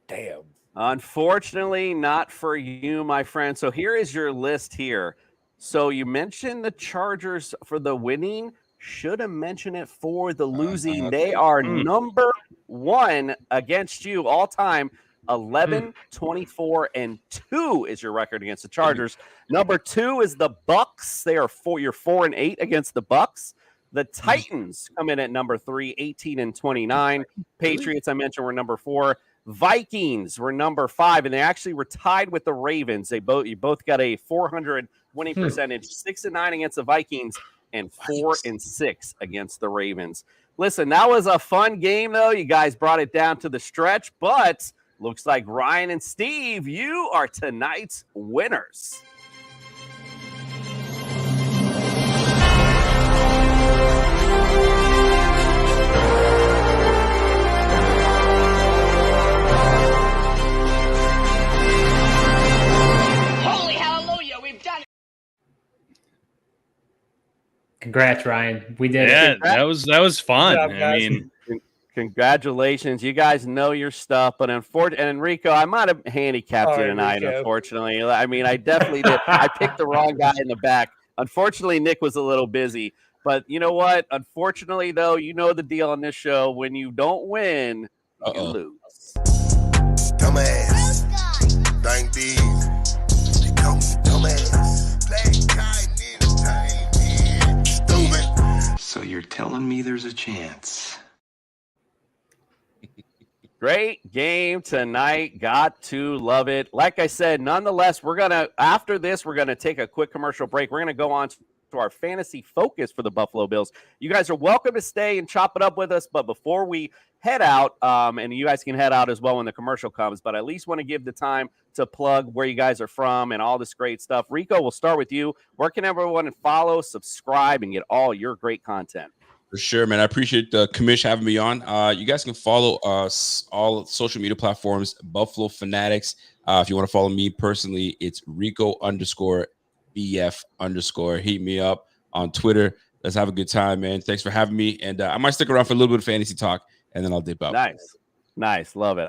S3: Damn.
S1: Unfortunately, not for you, my friend. So here is your list here. So you mentioned the Chargers for the winning. Should have mentioned it for the losing. They are number 1 against you all time. 11, 24, and 2 is your record against the Chargers. Number 2 is the Bucks. They are 4. You're 4-8 against the Bucks. The Titans come in at number 3, 18 and 29. Patriots, I mentioned, were number 4. Vikings were number 5, and they actually were tied with the Ravens. You both got a 400 winning percentage, 6-9 against the Vikings, and 4-6 against the Ravens. Listen, that was a fun game, though. You guys brought it down to the stretch, but looks like Ryan and Steve, you are tonight's winners.
S8: Congrats, Ryan. We did
S7: it.
S8: Yeah,
S7: that was fun.
S3: Good job,
S7: I mean,
S1: congratulations. You guys know your stuff, but unfortunately, and Enrico, I might have handicapped you tonight, unfortunately. I mean, I definitely did. I picked the wrong guy in the back. Unfortunately, Nick was a little busy. But you know what? Unfortunately, though, you know the deal on this show. When you don't win, you lose.
S11: Dumbass. Dang these. They call me dumbass. Black Entertainment. Stupid.
S12: So you're telling me there's a chance?
S1: Great game tonight. Got to love it. Like I said, nonetheless, after this, we're going to take a quick commercial break. We're going to go on to our fantasy focus for the Buffalo Bills. You guys are welcome to stay and chop it up with us. But before we head out, and you guys can head out as well when the commercial comes, but I at least want to give the time to plug where you guys are from and all this great stuff. Rico, we'll start with you. Where can everyone follow, subscribe, and get all your great content?
S6: For sure, man. I appreciate the commish having me on. You guys can follow us all social media platforms, Buffalo Fanatics. If you want to follow me personally, it's Rico_BF_. Hit me up on Twitter. Let's have a good time, man. Thanks for having me. And I might stick around for a little bit of fantasy talk, and then I'll dip out.
S1: Nice. Love it.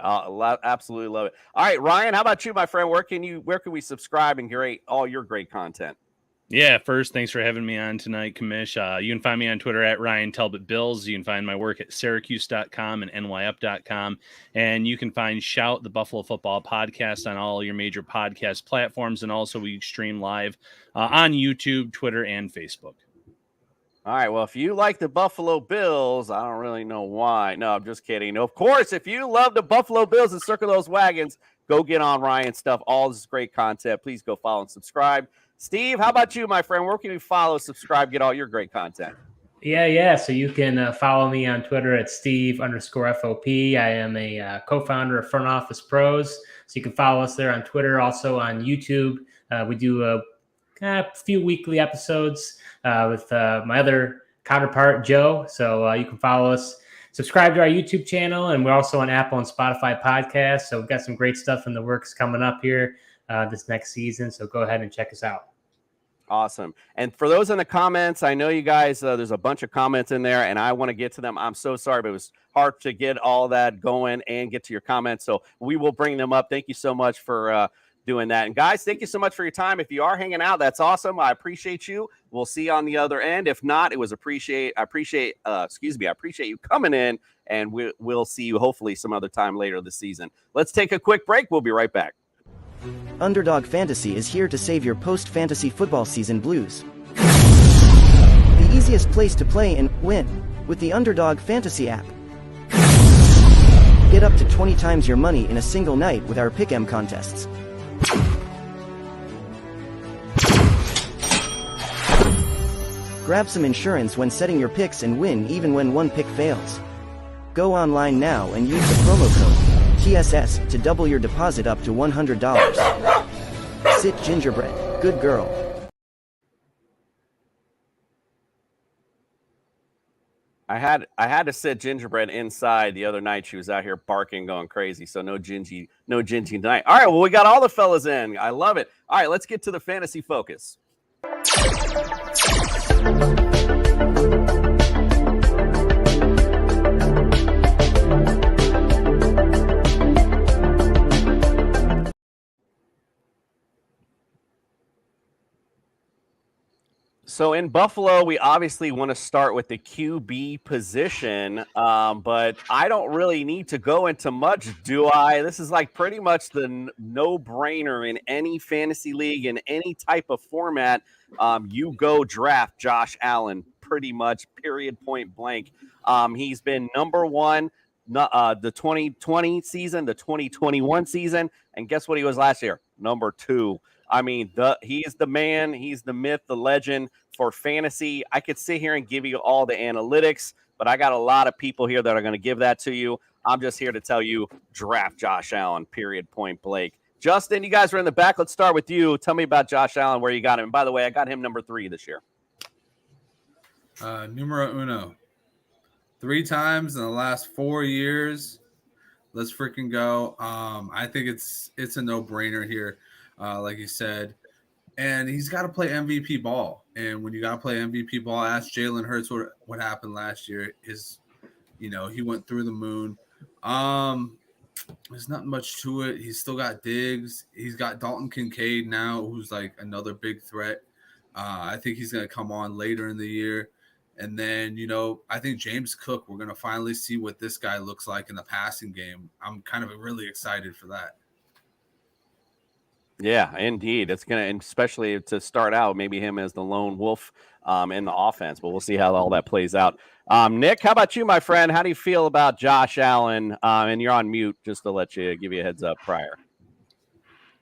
S1: Absolutely love it. All right, Ryan, how about you, my friend? Where can we subscribe and get all your great content?
S7: Yeah, first, thanks for having me on tonight, Commish. You can find me on Twitter at Ryan Talbot Bills. You can find my work at Syracuse.com and NYUp.com. And you can find Shout, the Buffalo Football Podcast, on all your major podcast platforms. And also we stream live on YouTube, Twitter, and Facebook.
S1: All right, well, if you like the Buffalo Bills, I don't really know why. No, I'm just kidding. Of course, if you love the Buffalo Bills and circle those wagons, go get on Ryan's stuff. All this great content. Please go follow and subscribe. Steve, how about you, my friend? Where can you follow, subscribe, get all your great content?
S8: Yeah. So you can follow me on Twitter at Steve_FOP. I am a co-founder of Front Office Pros. So you can follow us there on Twitter, also on YouTube. We do a few weekly episodes with my other counterpart, Joe. So you can follow us, subscribe to our YouTube channel, and we're also on Apple and Spotify podcasts. So we've got some great stuff in the works coming up here this next season. So go ahead and check us out.
S1: Awesome. And for those in the comments, I know you guys, there's a bunch of comments in there, and I want to get to them. I'm so sorry, but it was hard to get all that going and get to your comments. So we will bring them up. Thank you so much for doing that. And guys, thank you so much for your time. If you are hanging out, that's awesome. I appreciate you. We'll see you on the other end. If not, I appreciate you coming in, and we'll see you hopefully some other time later this season. Let's take a quick break. We'll be right back.
S13: Underdog Fantasy is here to save your post-fantasy football season blues. The easiest place to play and win with the Underdog Fantasy app. Get up to 20 times your money in a single night with our Pick'em contests. Grab some insurance when setting your picks and win even when one pick fails. Go online now and use the promo code TSS to double your deposit up to $100. Sit Gingerbread, good girl.
S1: I had to sit Gingerbread inside the other night. She was out here barking, going crazy. So no Gingy tonight. All right, well, we got all the fellas in. I love it. All right, let's get to the fantasy focus. So in Buffalo, we obviously want to start with the QB position, but I don't really need to go into much, do I? This is like pretty much the no-brainer in any fantasy league, in any type of format. You go draft Josh Allen, pretty much, period, point blank. He's been number one the 2020 season, the 2021 season, and guess what he was last year? Number two. I mean, he's the man, he's the myth, the legend for fantasy. I could sit here and give you all the analytics, but I got a lot of people here that are going to give that to you. I'm just here to tell you, draft Josh Allen, period, point blank. Justin, you guys are in the back. Let's start with you. Tell me about Josh Allen, where you got him. And by the way, I got him number 3 this year.
S14: Numero uno. 3 times in the last 4 years. Let's freaking go. I think it's a no-brainer here. Like you said, and he's got to play MVP ball. And when you got to play MVP ball, ask Jalen Hurts what happened last year. He went through the moon. There's not much to it. He's still got Diggs. He's got Dalton Kincaid now, who's like another big threat. I think he's going to come on later in the year. And then, I think James Cook, we're going to finally see what this guy looks like in the passing game. I'm kind of really excited for that.
S1: Yeah, indeed. It's going to, especially to start out, maybe him as the lone wolf in the offense, but we'll see how all that plays out. Nick, how about you, my friend? How do you feel about Josh Allen? And you're on mute, just to give you a heads up prior.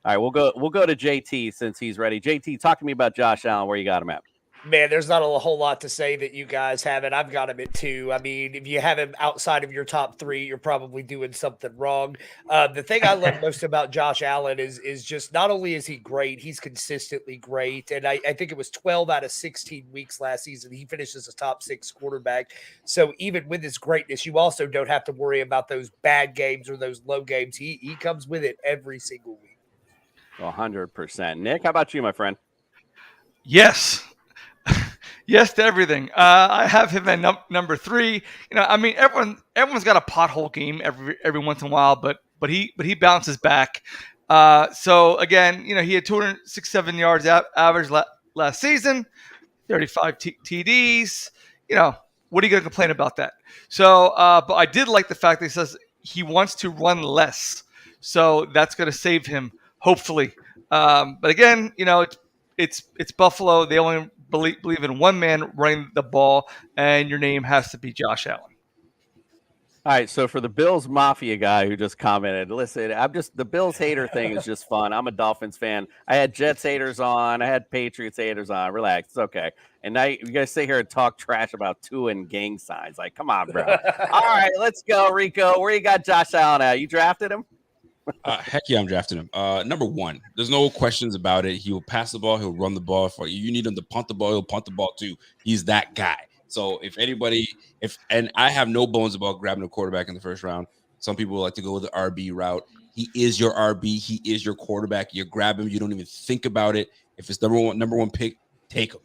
S1: All right, we'll go to JT since he's ready. JT, talk to me about Josh Allen. Where you got him at?
S3: Man, there's not a whole lot to say that you guys haven't. I've got him at 2. I mean, if you have him outside of your top 3, you're probably doing something wrong. The thing I love most about Josh Allen is just not only is he great, he's consistently great. And I think it was 12 out of 16 weeks last season, he finished as a top 6 quarterback. So even with his greatness, you also don't have to worry about those bad games or those low games. He comes with it every single week.
S1: 100%. Nick, how about you, my friend?
S15: Yes. Yes to everything. I have him at number 3. I mean, everyone's got a pothole game every once in a while, but he bounces back. So again, he had 267 yards average last season, 35 TDs. What are you going to complain about that? So, but I did like the fact that he says he wants to run less, so that's going to save him, hopefully. But again, it's Buffalo. They only believe in one man running the ball, and your name has to be Josh Allen.
S1: All right, so for the Bills Mafia guy who just commented, listen, the Bills hater thing is just fun. I'm a Dolphins fan. I had Jets haters on. I had Patriots haters on. Relax, it's okay. And now you guys sit here and talk trash about Tua and gang signs. Like, come on, bro. All right, let's go, Rico. Where you got Josh Allen at? You drafted him?
S6: Heck yeah, I'm drafting him. Number 1, there's no questions about it. He will pass the ball. He'll run the ball. For you need him to punt the ball. He'll punt the ball too. He's that guy. So and I have no bones about grabbing a quarterback in the first round. Some people like to go with the RB route. He is your RB. He is your quarterback. You grab him. You don't even think about it. If it's number one pick, take him.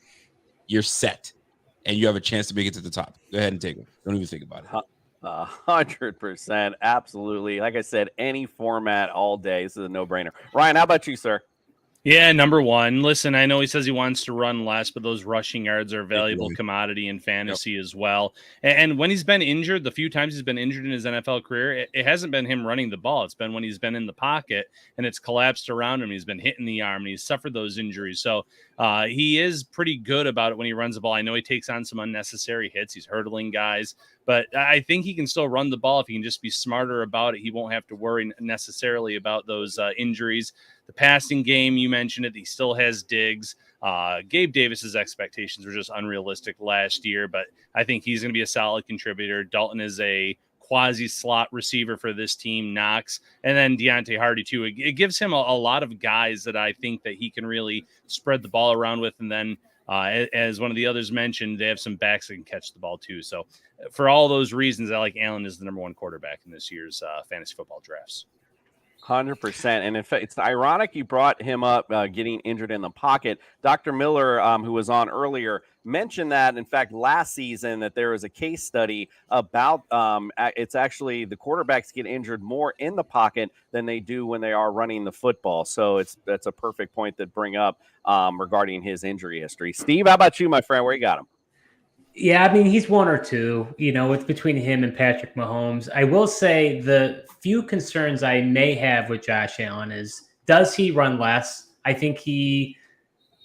S6: You're set, and you have a chance to make it to the top. Go ahead and take him. Don't even think about it.
S1: 100%. Absolutely. Like I said, any format all day. This is a no-brainer. Ryan, how about you, sir?
S7: Yeah, number 1. Listen, I know he says he wants to run less, but those rushing yards are a valuable commodity in fantasy as well. And when he's been injured, the few times he's been injured in his NFL career, it hasn't been him running the ball. It's been when he's been in the pocket and it's collapsed around him. He's been hitting the arm and he's suffered those injuries. So he is pretty good about it when he runs the ball. I know he takes on some unnecessary hits. He's hurdling guys, but I think he can still run the ball if he can just be smarter about it. He won't have to worry necessarily about those injuries. The passing game, you mentioned it. He still has Diggs. Gabe Davis's expectations were just unrealistic last year, but I think he's going to be a solid contributor. Dalton is a quasi-slot receiver for this team, Knox, and then Deontay Hardy too. It gives him a lot of guys that I think that he can really spread the ball around with, and then as one of the others mentioned, they have some backs that can catch the ball too. So for all those reasons, I like Allen as the number 1 quarterback in this year's fantasy football drafts.
S1: 100%. And in fact, it's ironic you brought him up getting injured in the pocket. Dr. Miller, who was on earlier, mentioned that, in fact, last season that there was a case study about it's actually the quarterbacks get injured more in the pocket than they do when they are running the football. So that's a perfect point to bring up regarding his injury history. Steve, how about you, my friend? Where you got him?
S8: Yeah, I mean, he's 1 or 2, it's between him and Patrick Mahomes. I will say the few concerns I may have with Josh Allen is, does he run less? I think he's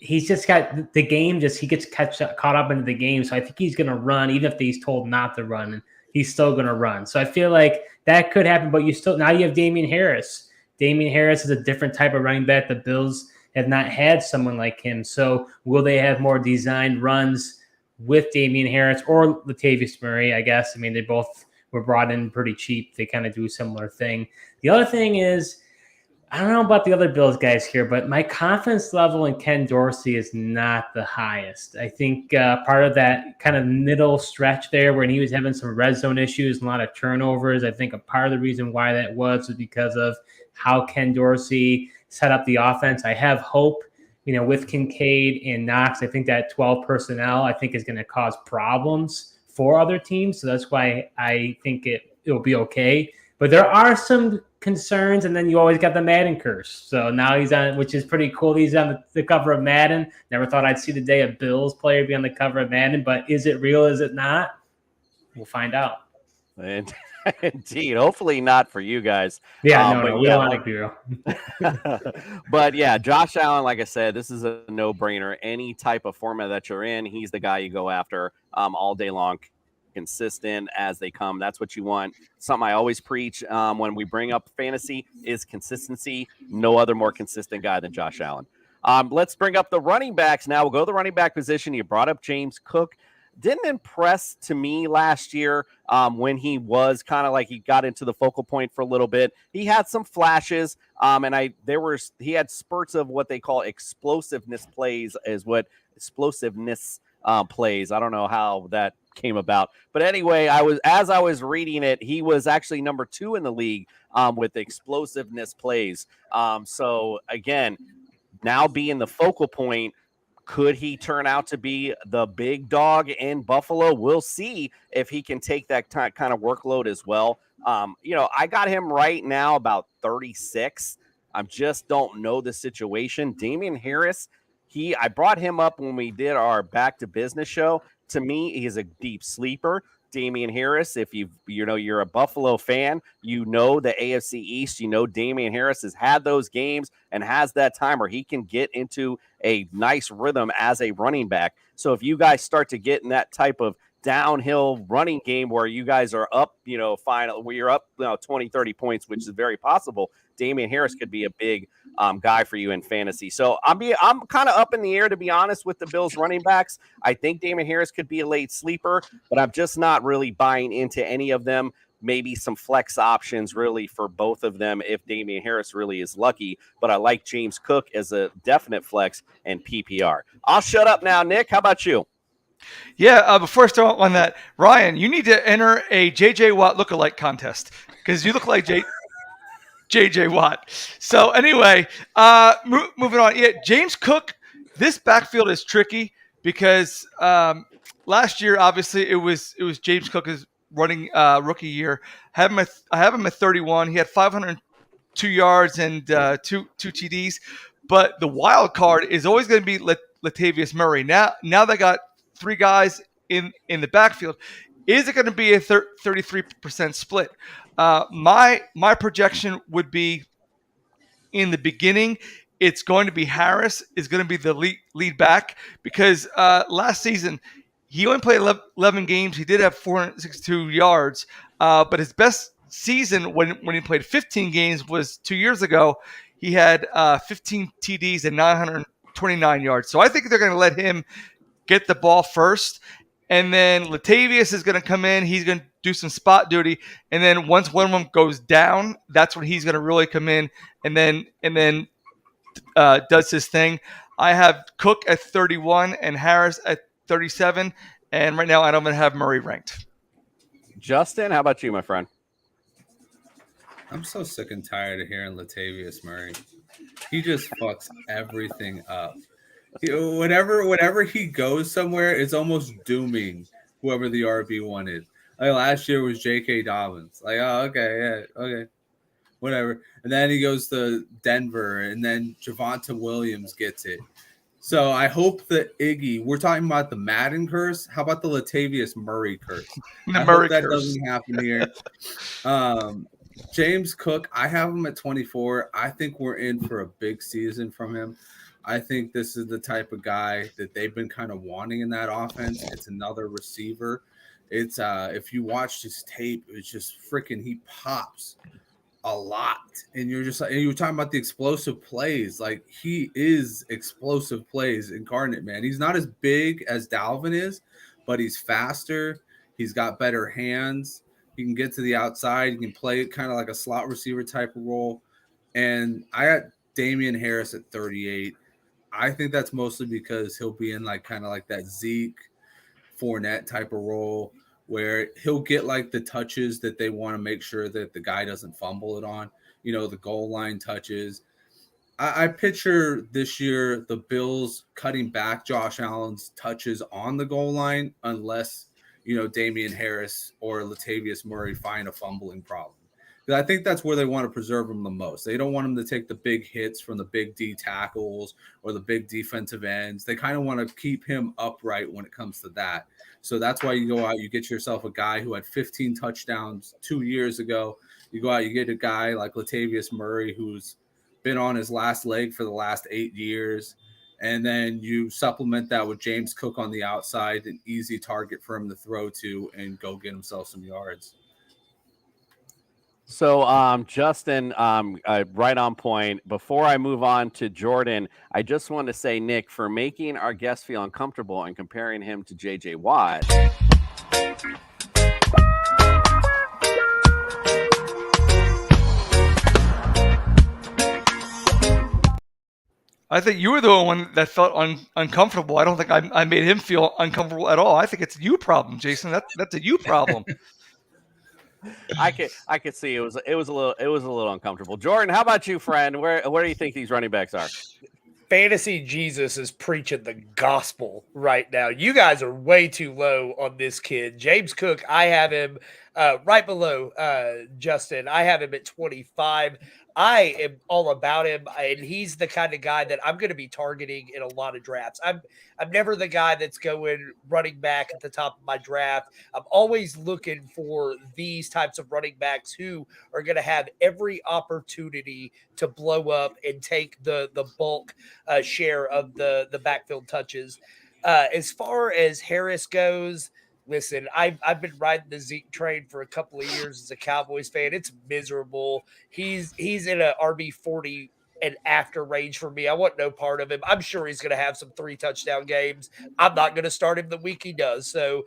S8: just got the game, he gets caught up into the game. So I think he's going to run, even if he's told not to run, and he's still going to run. So I feel like that could happen, but now you have Damian Harris. Damian Harris is a different type of running back. The Bills have not had someone like him. So will they have more designed runs with Damian Harris or Latavius Murray? I guess. I mean, they both were brought in pretty cheap. They kind of do a similar thing. The other thing is, I don't know about the other Bills guys here, but my confidence level in Ken Dorsey is not the highest. I think part of that kind of middle stretch there when he was having some red zone issues and a lot of turnovers, I think a part of the reason why that was because of how Ken Dorsey set up the offense. I have hope. With Kincaid and Knox, I think that 12 personnel, I think, is going to cause problems for other teams. So that's why I think it'll be okay. But there are some concerns, and then you always got the Madden curse. So now he's on, which is pretty cool. He's on the cover of Madden. Never thought I'd see the day a Bills player be on the cover of Madden, but is it real? Is it not? We'll find out.
S1: And indeed, hopefully not for you guys.
S8: Yeah,
S1: But
S8: we
S1: yeah,
S8: don't want it to be real.
S1: but yeah, Josh Allen, like I said, this is a no-brainer. Any type of format that you're in, he's the guy you go after all day long. Consistent as they come. That's what you want. Something I always preach when we bring up fantasy is consistency. No other more consistent guy than Josh Allen. Let's bring up the running backs now. We'll go to the running back position. You brought up James Cook. Didn't impress to me last year when he was kind of like he got into the focal point for a little bit. He had some flashes, and he had spurts of what they call explosiveness plays, plays. I don't know how that came about, but anyway, as I was reading it, he was actually number 2 in the league with explosiveness plays. So again, now being the focal point. Could he turn out to be the big dog in Buffalo? We'll see if he can take that kind of workload as well. I got him right now about 36. I just don't know the situation. Damian Harris, I brought him up when we did our Back to Business show. To me, he's a deep sleeper. Damian Harris, if you're a Buffalo fan, the AFC East, Damian Harris has had those games and has that time where he can get into a nice rhythm as a running back. So if you guys start to get in that type of downhill running game where you guys are up, where you're up 20, 30 points, which is very possible, Damian Harris could be a big guy for you in fantasy. So I'm kind of up in the air, to be honest, with the Bills running backs. I think Damian Harris could be a late sleeper, but I'm just not really buying into any of them. Maybe some flex options really for both of them if Damian Harris really is lucky. But I like James Cook as a definite flex and PPR. I'll shut up now, Nick. How about you?
S15: Yeah, before I start on that, Ryan, you need to enter a JJ Watt lookalike contest because you look like JJ Watt. So anyway, moving on. Yeah, James Cook, this backfield is tricky because last year, obviously, it was James Cook's running rookie year. I have him at 31. He had 502 yards and two TDs. But the wild card is always going to be Latavius Murray. Now they got 3 guys in the backfield. Is it going to be a 33% split? My projection would be in the beginning, it's going to be Harris is going to be the lead back because last season he only played 11 games. He did have 462 yards, but his best season when he played 15 games was 2 years ago. He had 15 TDs and 929 yards. So I think they're going to let him get the ball first. And then Latavius is going to come in. He's going to do some spot duty. And then once one of them goes down, that's when he's going to really come in and then does his thing. I have Cook at 31 and Harris at 37. And right now I don't even have Murray ranked.
S1: Justin, how about you, my friend?
S14: I'm so sick and tired of hearing Latavius Murray. He just fucks everything up. Whenever he goes somewhere, it's almost dooming whoever the RB1 is. Like last year was J.K. Dobbins. Like, oh, okay, yeah, okay, whatever. And then he goes to Denver, and then Javonte Williams gets it. So I hope that Iggy, we're talking about the Madden curse. How about the Latavius Murray curse?
S15: The Murray
S14: that
S15: curse
S14: doesn't happen here. James Cook, I have him at 24. I think we're in for a big season from him. I think this is the type of guy that they've been kind of wanting in that offense. It's another receiver. It's if you watch his tape, it's just freaking he pops a lot. And you're just like, and you were talking about the explosive plays. Like he is explosive plays incarnate, man. He's not as big as Dalvin is, but he's faster. He's got better hands. He can get to the outside. He can play kind of like a slot receiver type of role. And I got Damian Harris at 38. I think that's mostly because he'll be in like kind of like that Zeke Fournette type of role where he'll get like the touches that they want to make sure that the guy doesn't fumble it on, the goal line touches. I picture this year the Bills cutting back Josh Allen's touches on the goal line unless, Damian Harris or Latavius Murray find a fumbling problem. Because I think that's where they want to preserve him the most. They don't want him to take the big hits from the big D tackles or the big defensive ends. They kind of want to keep him upright when it comes to that. So that's why you go out, you get yourself a guy who had 15 touchdowns 2 years ago. You go out, you get a guy like Latavius Murray, who's been on his last leg for the last 8 years. And then you supplement that with James Cook on the outside, an easy target for him to throw to and go get himself some yards.
S1: So, Justin, right on point. Before I move on to Jordan, I just want to say, Nick, for making our guest feel uncomfortable and comparing him to J.J. Watt.
S15: I think you were the one that felt uncomfortable. I don't think I made him feel uncomfortable at all. I think it's a you problem, Jason. That's a you problem.
S1: I could see it was a little uncomfortable. Jordan, how about you, friend? Where do you think these running backs are?
S3: Fantasy Jesus is preaching the gospel right now. You guys are way too low on this kid. James Cook, I have him right below Justin. I have him at 25. I am all about him, and he's the kind of guy that I'm going to be targeting in a lot of drafts. I'm never the guy that's going running back at the top of my draft. I'm always looking for these types of running backs who are going to have every opportunity to blow up and take the bulk share of the backfield touches. As far as Harris goes, listen, I've been riding the Zeke train for a couple of years as a Cowboys fan. It's miserable. He's in a RB40 and after range for me. I want no part of him. I'm sure he's going to have some 3 touchdown games. I'm not going to start him the week he does. So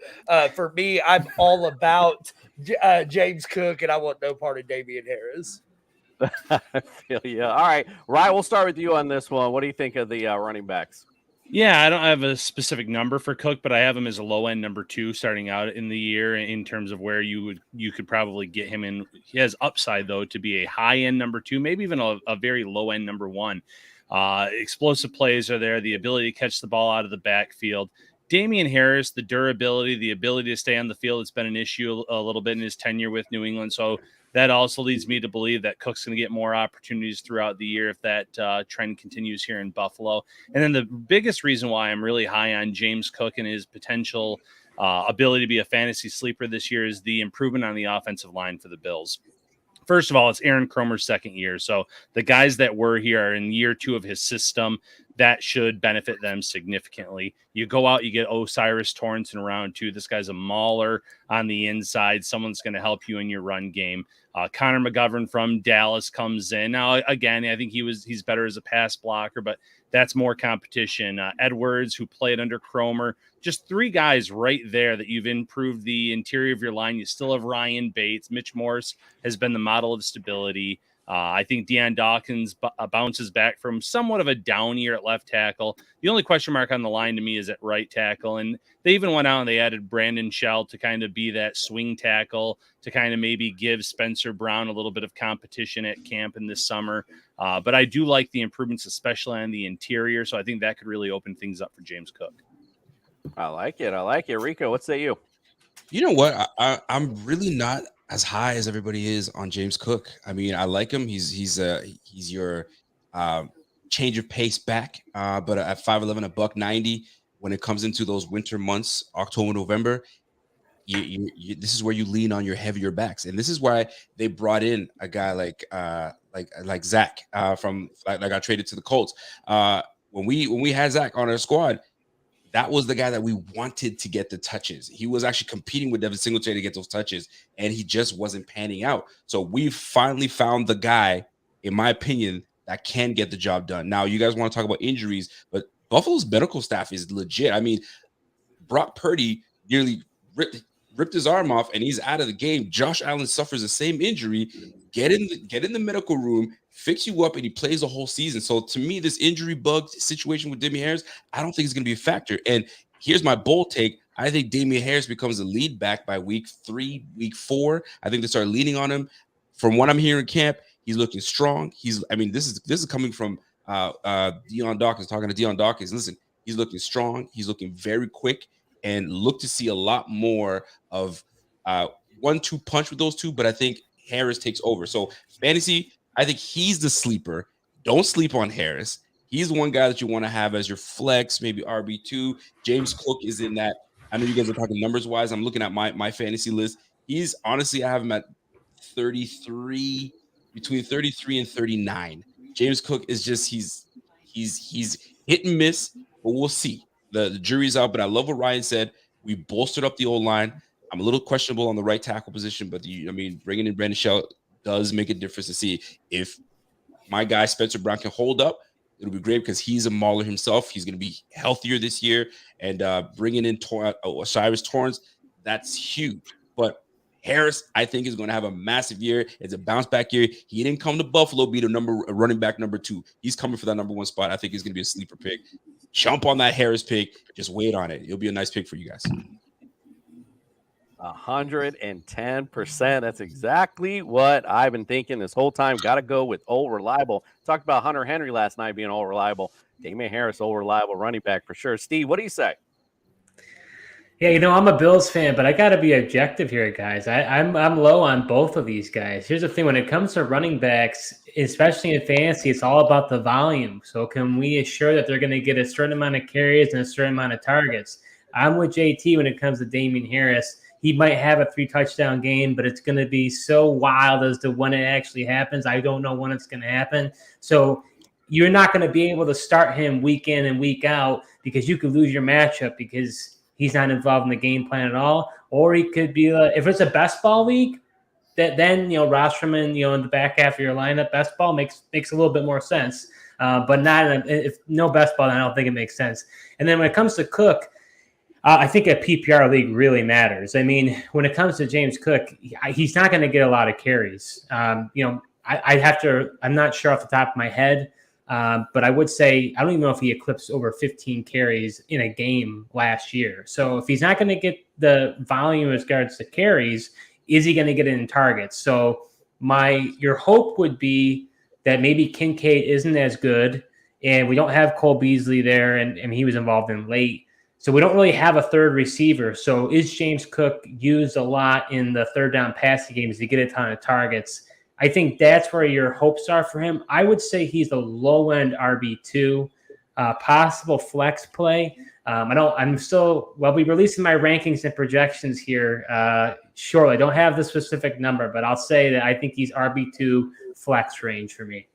S3: for me, I'm all about James Cook, and I want no part of Damian Harris.
S1: I feel you. All right, Ryan, we'll start with you on this one. What do you think of the running backs?
S7: Yeah, I don't have a specific number for Cook, but I have him as a low end number 2 starting out in the year in terms of where you could probably get him in. He has upside though to be a high end number 2, maybe even a very low end number 1. Explosive plays are there, the ability to catch the ball out of the backfield. Damian Harris, the durability, the ability to stay on the field, it's been an issue a little bit in his tenure with New England. So that also leads me to believe that Cook's going to get more opportunities throughout the year if that trend continues here in Buffalo. And then the biggest reason why I'm really high on James Cook and his potential ability to be a fantasy sleeper this year is the improvement on the offensive line for the Bills. First of all, it's Aaron Cromer's second year. So the guys that were here are in year 2 of his system. That should benefit them significantly. You go out, you get Osiris Torrance in round 2. This guy's a mauler on the inside. Someone's going to help you in your run game. Connor McGovern from Dallas comes in. Now, again, I think he's better as a pass blocker, but that's more competition. Edwards, who played under Cromer, just 3 guys right there that you've improved the interior of your line. You still have Ryan Bates. Mitch Morse has been the model of stability. I think Deion Dawkins bounces back from somewhat of a down year at left tackle. The only question mark on the line to me is at right tackle. And they even went out and they added Brandon Shell to kind of be that swing tackle to kind of maybe give Spencer Brown a little bit of competition at camp in this summer. But I do like the improvements, especially on the interior. So I think that could really open things up for James Cook.
S1: I like it. Rico, what say you?
S6: You know what? I'm really not as high as everybody is on James Cook. I mean, I like him. He's your change of pace back, but at 5'11", $190, when it comes into those winter months, October, November, you this is where you lean on your heavier backs, and this is why they brought in a guy like Zach from like got traded to the Colts. When we had Zach on our squad, that was the guy that we wanted to get the touches. He was actually competing with Devin Singletary to get those touches, and he just wasn't panning out. So we finally found the guy, in my opinion, that can get the job done. Now, you guys want to talk about injuries, but Buffalo's medical staff is legit. I mean, Brock Purdy nearly ripped his arm off, and he's out of the game. Josh Allen suffers the same injury. Get in the medical room, fix you up, and he plays the whole season. So to me, this injury bug situation with Damian Harris, I don't think it's going to be a factor. And here's my bold take. I think Damian Harris becomes the lead back by week 3, week 4. I think they start leaning on him. From what I'm hearing in camp, he's looking strong. This is coming from Deion Dawkins, talking to Deion Dawkins. Listen, he's looking strong. He's looking very quick, and look to see a lot more of 1-2 punch with those two. But I think Harris takes over. So fantasy, I think he's the sleeper. Don't sleep on Harris. He's the one guy that you want to have as your flex, maybe RB2. James Cook is in that. I know you guys are talking numbers wise. I'm looking at my fantasy list. He's honestly, I have him at 33, between 33 and 39. James Cook is just he's hit and miss, but we'll see. The jury's out. But I love what Ryan said. We bolstered up the old line. I'm a little questionable on the right tackle position, but bringing in Brandon Shell does make a difference to see if my guy Spencer Brown can hold up. It'll be great because he's a mauler himself. He's going to be healthier this year, and bringing in Cyrus Torrance, that's huge. But Harris, I think, is going to have a massive year. It's a bounce back year. He didn't come to Buffalo, be the running back number 2. He's coming for that number 1 spot. I think he's going to be a sleeper pick. Jump on that Harris pick. Just wait on it. It'll be a nice pick for you guys.
S1: 110%. That's exactly what I've been thinking this whole time. Got to go with old reliable. Talked about Hunter Henry last night being old reliable. Damian Harris, old reliable running back for sure. Steve, what do you say?
S8: Yeah, I'm a Bills fan, but I got to be objective here, guys. I'm low on both of these guys. Here's the thing: when it comes to running backs, especially in fantasy, it's all about the volume. So can we assure that they're going to get a certain amount of carries and a certain amount of targets? I'm with JT when it comes to Damian Harris. He might have a 3-touchdown game, but it's going to be so wild as to when it actually happens. I don't know when it's going to happen. So you're not going to be able to start him week in and week out because you could lose your matchup because he's not involved in the game plan at all. Or he could be if it's a best ball league, then roster him in the back half of your lineup. Best ball makes a little bit more sense, but not if no best ball. Then I don't think it makes sense. And then when it comes to Cook, I think a PPR league really matters. I mean, when it comes to James Cook, he's not going to get a lot of carries. I'm not sure off the top of my head, but I would say I don't even know if he eclipsed over 15 carries in a game last year. So if he's not going to get the volume as regards to carries, is he going to get it in targets? So your hope would be that maybe Kincaid isn't as good, and we don't have Cole Beasley there, and he was involved in late. So we don't really have a third receiver. So is James Cook used a lot in the third down passing games to get a ton of targets? I think that's where your hopes are for him. I would say he's a low-end RB2, possible flex play. We'll be releasing my rankings and projections here shortly. I don't have the specific number, but I'll say that I think he's RB2 flex range for me.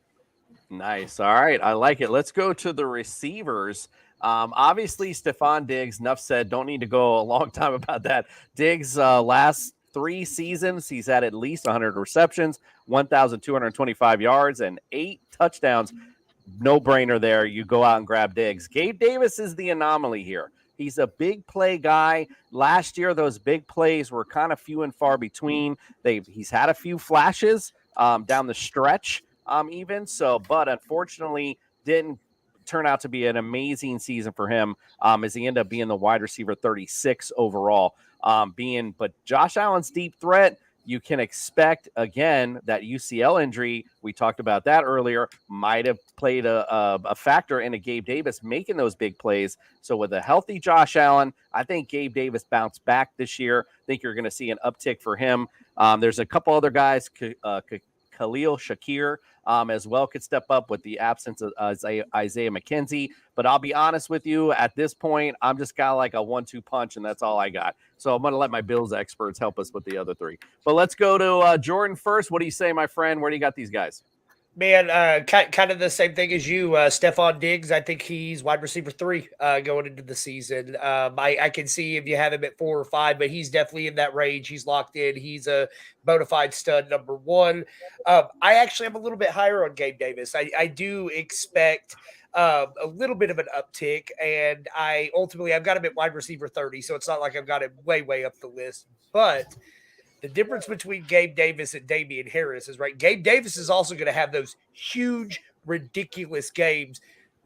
S1: Nice. All right. I like it. Let's go to the receivers. Obviously, Stephon Diggs, enough said, don't need to go a long time about that. Diggs, last 3 seasons, he's had at least 100 receptions, 1,225 yards, and 8 touchdowns. No brainer there. You go out and grab Diggs. Gabe Davis is the anomaly here. He's a big play guy. Last year, those big plays were kind of few and far between. He's had a few flashes down the stretch even. So, but unfortunately, didn't turn out to be an amazing season for him as he ended up being the wide receiver 36 overall. But Josh Allen's deep threat, you can expect, again, that UCL injury, we talked about that earlier, might have played a factor in Gabe Davis making those big plays. So with a healthy Josh Allen, I think Gabe Davis bounced back this year. I think you're going to see an uptick for him. There's a couple other guys, Khalil Shakir as well could step up with the absence of Isaiah McKenzie. But I'll be honest with you, at this point, I'm just got like a 1-2 punch, and that's all I got. So I'm going to let my Bills experts help us with the other 3. But let's go to Jordan first. What do you say, my friend? Where do you got these guys?
S3: Man, kind of the same thing as you, Stephon Diggs. I think he's wide receiver 3 going into the season. I can see if you have him at 4 or 5, but he's definitely in that range. He's locked in. He's a bona fide stud number 1. I actually am a little bit higher on Gabe Davis. I do expect a little bit of an uptick, and I've got him at wide receiver 30, so it's not like I've got him way up the list, but the difference between Gabe Davis and Damian Harris is right. Gabe Davis is also going to have those huge, ridiculous games.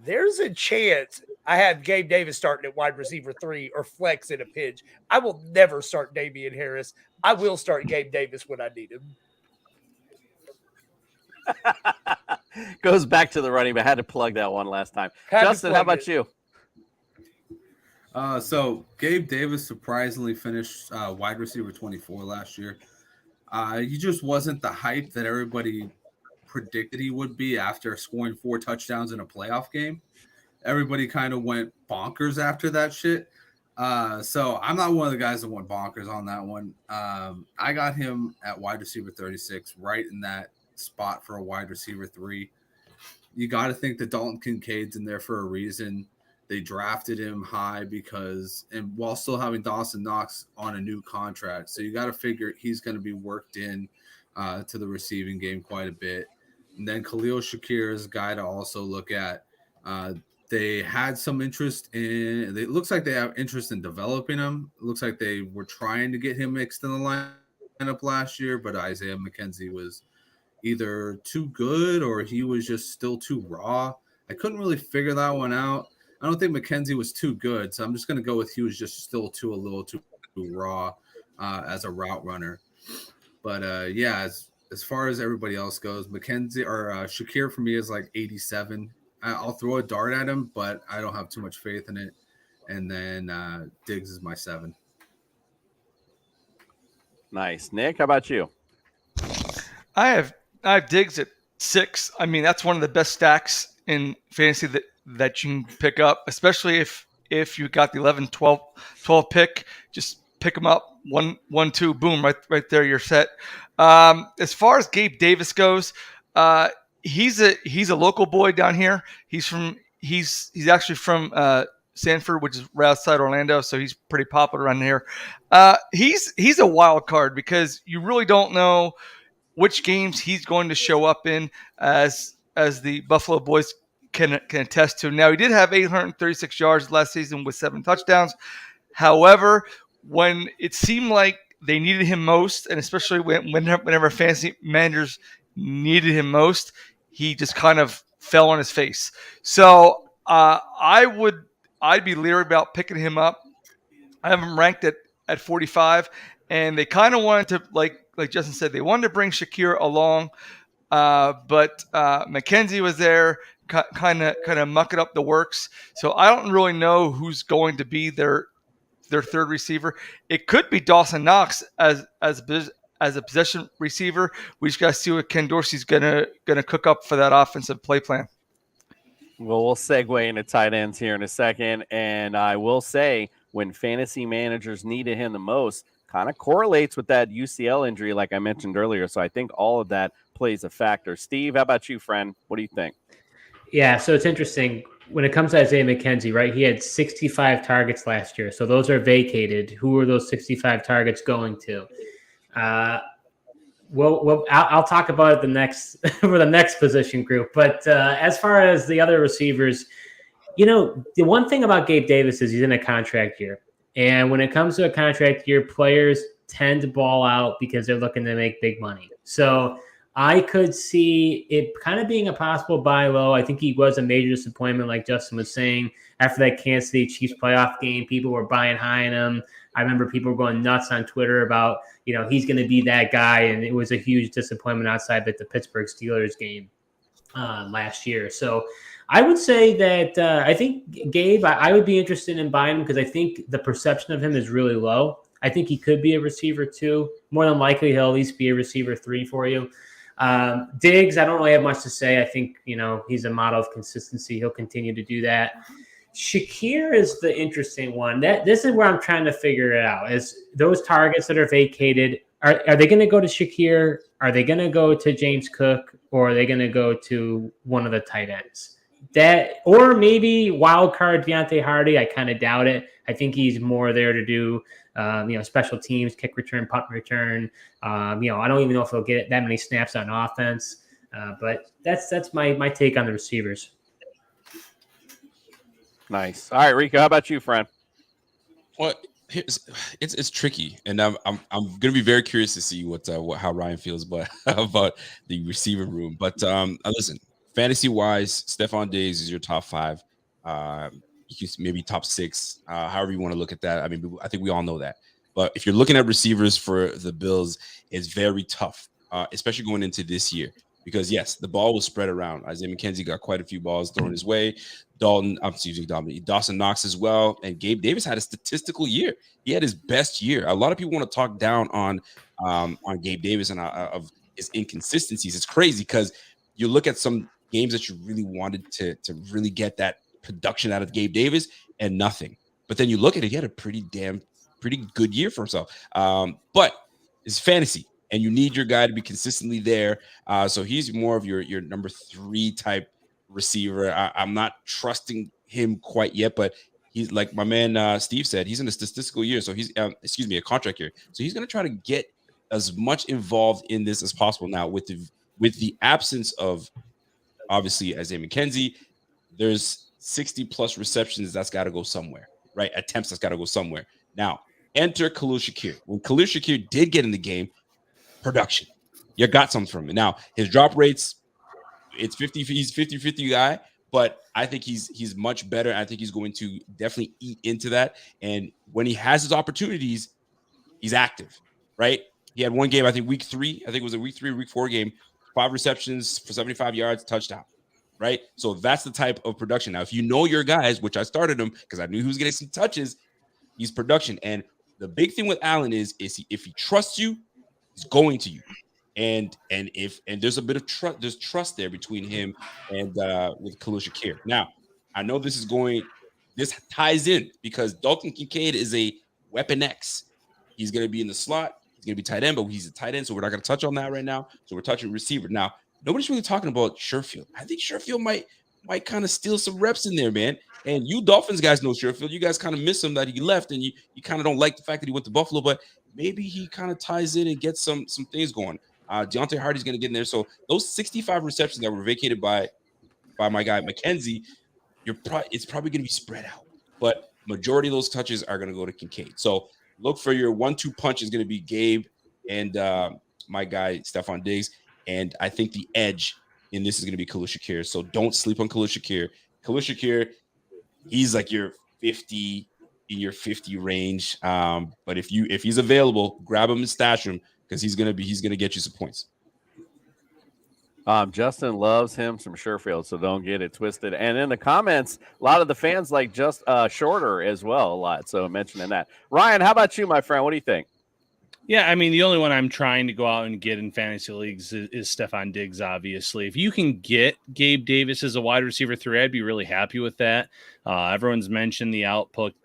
S3: There's a chance I have Gabe Davis starting at wide receiver 3 or flex in a pinch. I will never start Damian Harris. I will start Gabe Davis when I need him.
S1: Goes back to the running, but I had to plug that one last time. Justin, how about you?
S14: So Gabe Davis surprisingly finished wide receiver 24 last year. He just wasn't the hype that everybody predicted he would be after scoring 4 touchdowns in a playoff game. Everybody kind of went bonkers after that shit. So I'm not one of the guys that went bonkers on that one. I got him at wide receiver 36, right in that spot for a wide receiver 3. You got to think that Dalton Kincaid's in there for a reason. They drafted him high because, and while still having Dawson Knox on a new contract. So you got to figure he's going to be worked in to the receiving game quite a bit. And then Khalil Shakir is a guy to also look at. They had some interest in, it looks like they have interest in developing him. It looks like they were trying to get him mixed in the lineup last year, but Isaiah McKenzie was either too good or he was just still too raw. I couldn't really figure that one out. I don't think McKenzie was too good, so I'm just going to go with he was just still a little too raw as a route runner. But yeah, as far as everybody else goes, McKenzie or Shakir for me is like 87. I'll throw a dart at him, but I don't have too much faith in it. And then Diggs is my 7.
S1: Nice. Nick, how about you?
S15: I have Diggs at 6. I mean, that's one of the best stacks in fantasy that you can pick up, especially if you got the 11, 12 pick. Just pick them up, 1, 2, boom, right there, you're set. As far as Gabe Davis goes, he's a local boy down here. He's actually from Sanford, which is right outside Orlando, so he's pretty popular around here. He's a wild card because you really don't know which games he's going to show up in, as the Buffalo boys can attest to. Now, he did have 836 yards last season with 7 touchdowns. However, when it seemed like they needed him most, and especially whenever fantasy managers needed him most, he just kind of fell on his face. So I'd be leery about picking him up. I have him ranked at 45, and they kind of wanted to, like Justin said, they wanted to bring Shakir along, but McKenzie was there, kind of mucking up the works. So I don't really know who's going to be their third receiver. It could be Dawson Knox as a possession receiver. We just got to see what Ken Dorsey's gonna cook up for that offensive play plan.
S1: Well, we'll segue into tight ends here in a second, and I will say when fantasy managers needed him the most, kind of correlates with that UCL injury, like I mentioned earlier. So I think all of that plays a factor. Steve, how about you, friend? What do you think?
S8: Yeah, so it's interesting. When it comes to Isaiah McKenzie, right, he had 65 targets last year. So those are vacated. Who are those 65 targets going to? Well, I'll talk about it for the next position group. But as far as the other receivers, the one thing about Gabe Davis is he's in a contract year. And when it comes to a contract year, players tend to ball out because they're looking to make big money. So I could see it kind of being a possible buy low. I think he was a major disappointment, like Justin was saying. After that Kansas City Chiefs playoff game, people were buying high on him. I remember people were going nuts on Twitter about, he's going to be that guy. And it was a huge disappointment outside the Pittsburgh Steelers game last year. So I would say that I think Gabe, I would be interested in buying him because I think the perception of him is really low. I think he could be a receiver 2. More than likely, he'll at least be a receiver 3 for you. Diggs, I don't really have much to say. I think, he's a model of consistency. He'll continue to do that. Shakir is the interesting one. This is where I'm trying to figure it out. Is those targets that are vacated, are they going to go to Shakir? Are they going to go to James Cook? Or are they going to go to one of the tight ends? Or maybe wild card Deontay Hardy. I kind of doubt it. I think he's more there to do special teams, kick return, punt return. I don't even know if he'll get that many snaps on offense. But that's my take on the receivers.
S1: Nice. All right, Rico, how about you, friend?
S6: Well, it's tricky, and I'm gonna be very curious to see how Ryan feels about the receiver room. But listen, fantasy wise, Stephon Diggs is your top 5. Maybe top 6, however you want to look at that. I mean, I think we all know that. But if you're looking at receivers for the Bills, it's very tough, especially going into this year, because yes, the ball was spread around. Isaiah McKenzie got quite a few balls thrown his way. Dawson Knox as well, and Gabe Davis had a statistical year. He had his best year. A lot of people want to talk down on Gabe Davis and of his inconsistencies. It's crazy because you look at some games that you really wanted to really get that production out of Gabe Davis and nothing. But then you look at it, he had a pretty good year for himself. But it's fantasy, and you need your guy to be consistently there. So he's more of your number 3 type receiver. I'm not trusting him quite yet, but he's like my man Steve said, he's in a statistical year. So he's a contract year. So he's going to try to get as much involved in this as possible now with the absence of obviously Isaiah McKenzie. There's 60 plus receptions that's got to go somewhere, right? Attempts that's got to go somewhere. Now enter Khalil Shakir. When Khalil Shakir did get in the game, production, you got something from it. Now his drop rates, it's 50. He's 50-50 guy, but I think he's much better. I think he's going to definitely eat into that. And when he has his opportunities, he's active, right? He had one game, I think week 3. I think it was a week 3 or week 4 game. 5 receptions for 75 yards, touchdown, right? So that's the type of production. Now, if you know your guys, which I started him because I knew he was getting some touches, he's production. And the big thing with Allen is if he trusts you, he's going to you. And there's a bit of trust. There's trust there between him and with Khalil Shakir. Now, I know this ties in because Dalton Kincaid is a weapon X. He's going to be in the slot. He's going to be tight end, but he's a tight end, so we're not going to touch on that right now. So we're touching receiver. Now, nobody's really talking about Sherfield. I think Sherfield might kind of steal some reps in there, man. And you Dolphins guys know Sherfield. You guys kind of miss him that he left, and you kind of don't like the fact that he went to Buffalo, but maybe he kind of ties in and gets some things going. Deontay Hardy's going to get in there. So those 65 receptions that were vacated by my guy McKenzie, it's probably going to be spread out. But majority of those touches are going to go to Kincaid. So look for your 1-2 punch is going to be Gabe and my guy Stephon Diggs. And I think the edge in this is going to be Khalil Shakir. So don't sleep on Khalil Shakir. Khalil Shakir, he's like your 50 in your 50 range. But if he's available, grab him and stash him because he's gonna get you some points.
S1: Justin loves him some Sherfield, so don't get it twisted. And in the comments, a lot of the fans like just Shorter as well a lot. So mentioning that. Ryan, how about you, my friend? What do you think?
S7: Yeah, I mean, the only one I'm trying to go out and get in fantasy leagues is Stephon Diggs, obviously. If you can get Gabe Davis as a wide receiver 3, I'd be really happy with that. Everyone's mentioned the output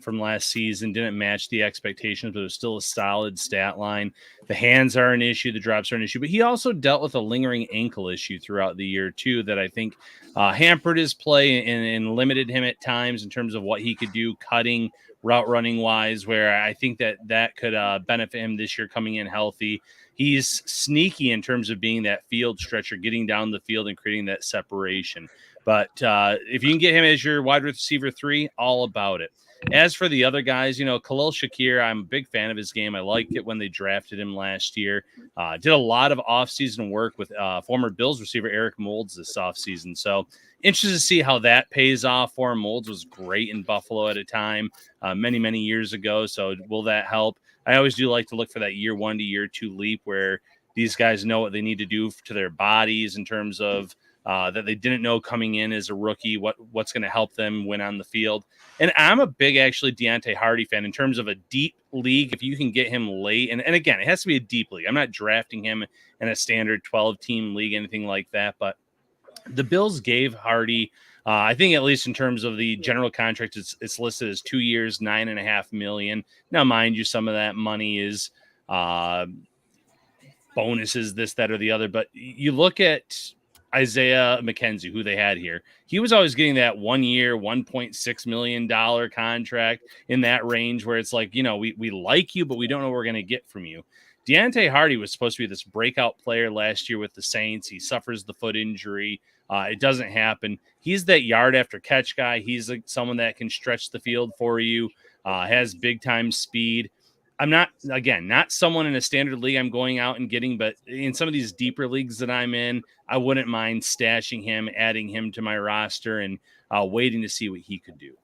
S7: from last season didn't match the expectations, but it was still a solid stat line. The hands are an issue, the drops are an issue, but he also dealt with a lingering ankle issue throughout the year too that I think hampered his play and limited him at times in terms of what he could do cutting, route running wise, where I think that could benefit him this year coming in healthy. He's sneaky in terms of being that field stretcher, getting down the field and creating that separation. But if you can get him as your wide receiver 3, all about it. As for the other guys, Khalil Shakir, I'm a big fan of his game. I liked it when they drafted him last year. Did a lot of offseason work with former Bills receiver Eric Moulds this offseason. So interested to see how that pays off for him. Moulds was great in Buffalo at a time many, many years ago. So will that help? I always do like to look for that year 1 to year 2 leap where these guys know what they need to do to their bodies in terms of that they didn't know coming in as a rookie, what's going to help them win on the field. And I'm a big, actually, Deontay Hardy fan in terms of a deep league. If you can get him late, and again, it has to be a deep league. I'm not drafting him in a standard 12-team league, anything like that. But the Bills gave Hardy, I think at least in terms of the general contract, it's listed as 2 years, $9.5 million. Now, mind you, some of that money is bonuses, this, that, or the other. But you look at Isaiah McKenzie, who they had here, he was always getting that 1 year, $1.6 million contract in that range where it's like, we like you, but we don't know what we're going to get from you. Deontay Hardy was supposed to be this breakout player last year with the Saints. He suffers the foot injury. It doesn't happen. He's that yard after catch guy. He's someone that can stretch the field for you, has big time speed. I'm not someone in a standard league I'm going out and getting, but in some of these deeper leagues that I'm in, I wouldn't mind stashing him, adding him to my roster, and waiting to see what he could do.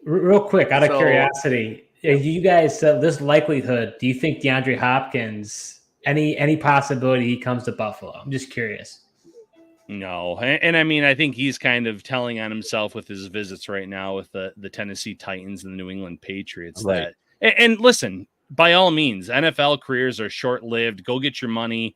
S8: Real quick, out of curiosity, you guys, this likelihood, do you think DeAndre Hopkins Any possibility he comes to Buffalo? I'm just curious.
S7: No, and I mean, I think he's kind of telling on himself with his visits right now with the Tennessee Titans and the New England Patriots.
S6: Right.
S7: And listen, by all means, NFL careers are short-lived. Go get your money,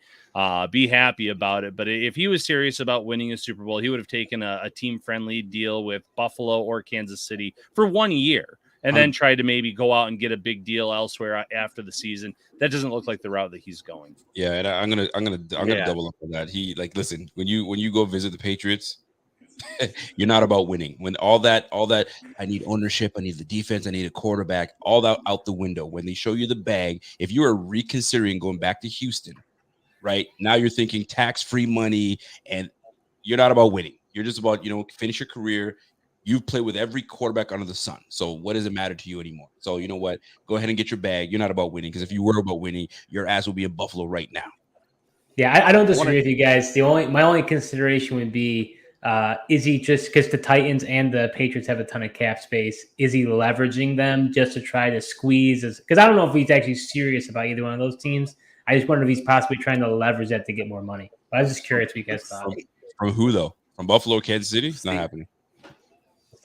S7: be happy about it. But if he was serious about winning a Super Bowl, he would have taken a team-friendly deal with Buffalo or Kansas City for 1 year, and then tried to maybe go out and get a big deal elsewhere after the season. That doesn't look like the route that he's going.
S6: Yeah, and I'm gonna double up on that. He listen, when you go visit the Patriots, you're not about winning. When all that I need ownership, I need the defense, I need a quarterback, all that out the window. When they show you the bag, if you are reconsidering going back to Houston, right now you're thinking tax-free money, and you're not about winning. You're just about finish your career. You've played with every quarterback under the sun. So what does it matter to you anymore? So you know what? Go ahead and get your bag. You're not about winning, because if you were about winning, your ass will be in Buffalo right now.
S8: Yeah, I don't disagree with you guys. My only consideration would be, is he just because the Titans and the Patriots have a ton of cap space? Is he leveraging them just to try to squeeze? Because I don't know if he's actually serious about either one of those teams. I just wonder if he's possibly trying to leverage that to get more money. But I was just curious what you guys thought.
S6: From who though? From Buffalo or Kansas City? It's not happening.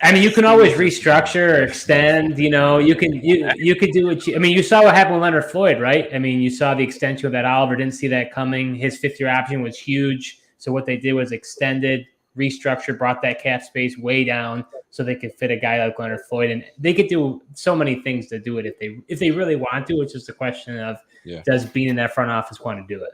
S8: I mean, you can always restructure or extend. You could do what you saw what happened with Leonard Floyd, right? I mean, you saw the extension of that. Oliver didn't see that coming. His 5th-year option was huge. So what they did was extended, restructured, brought that cap space way down so they could fit a guy like Leonard Floyd. And they could do so many things to do it if they really want to. It's just a question of does being in that front office want to do it?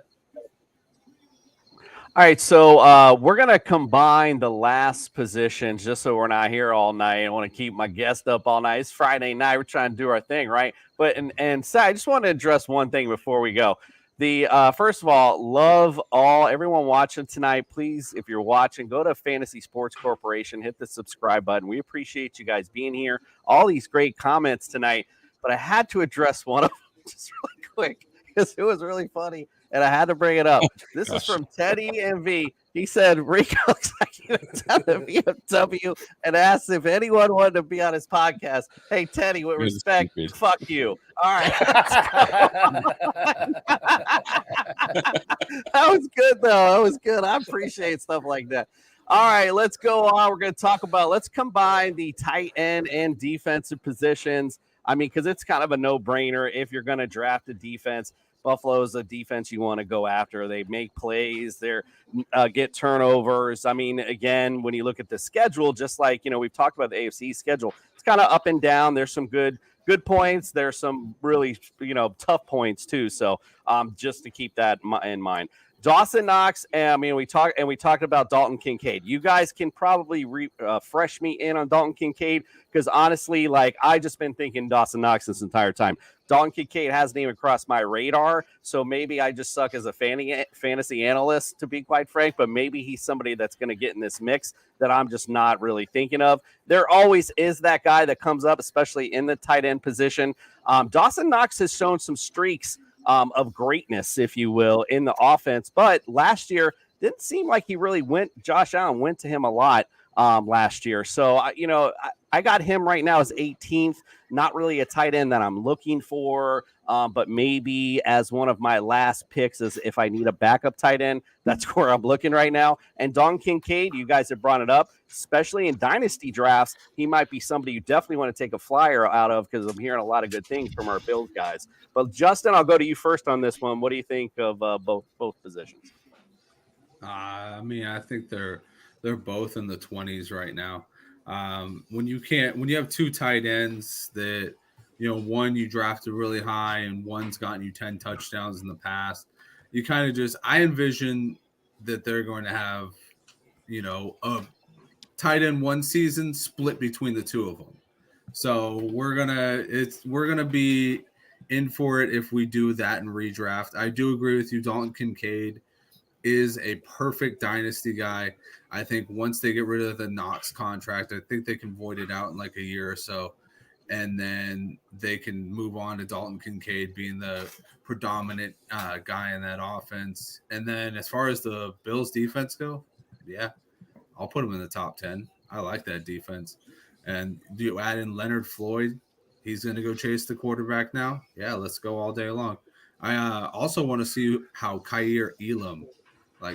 S1: All right, so we're going to combine the last positions just so we're not here all night. I want to keep my guest up all night. It's Friday night. We're trying to do our thing, right? But and Sal, I just want to address one thing before we go. First of all, love everyone watching tonight. Please, if you're watching, go to Fantasy Sports Corporation, hit the subscribe button. We appreciate you guys being here. All these great comments tonight, but I had to address one of them just really quick because it was really funny. And I had to bring it up. This is from Teddy MV. He said Rico looks like he was at the BMW and asked if anyone wanted to be on his podcast. Hey, Teddy, with respect, fuck you. All right. That was good, though. That was good. I appreciate stuff like that. All right, let's go on. We're going to talk about, let's combine the tight end and defensive positions. I mean, because it's kind of a no-brainer if you're going to draft a defense. Buffalo's a defense you want to go after. They make plays. They get turnovers. I mean, again, when you look at the schedule, just like, we've talked about the AFC schedule, it's kind of up and down. There's some good points. There's some really, tough points too. So just to keep that in mind. Dawson Knox, we talked about Dalton Kincaid. You guys can probably refresh me in on Dalton Kincaid because honestly, I just been thinking Dawson Knox this entire time. Dalton Kincaid hasn't even crossed my radar, so maybe I just suck as a fantasy analyst, to be quite frank, but maybe he's somebody that's going to get in this mix that I'm just not really thinking of. There always is that guy that comes up, especially in the tight end position. Dawson Knox has shown some streaks of greatness, if you will, in the offense. But last year, didn't seem like he really Josh Allen went to him a lot last year. So, I got him right now as 18th. Not really a tight end that I'm looking for, but maybe as one of my last picks is if I need a backup tight end. That's where I'm looking right now. And Dalton Kincaid, you guys have brought it up, especially in dynasty drafts. He might be somebody you definitely want to take a flyer out of because I'm hearing a lot of good things from our Bills guys. But Justin, I'll go to you first on this one. What do you think of both positions?
S14: I think they're both in the 20s right now. When you have two tight ends that, one you drafted really high and one's gotten you 10 touchdowns in the past, you kind of I envision that they're going to have, a tight end one season split between the two of them. So we're gonna be in for it if we do that and redraft. I do agree with you. Dalton Kincaid is a perfect dynasty guy. I think once they get rid of the Knox contract, I think they can void it out in like a year or so. And then they can move on to Dalton Kincaid being the predominant guy in that offense. And then as far as the Bills defense go, yeah, I'll put them in the top 10. I like that defense. And do you add in Leonard Floyd? He's going to go chase the quarterback now. Yeah, let's go all day long. I also want to see how Kaiir Elam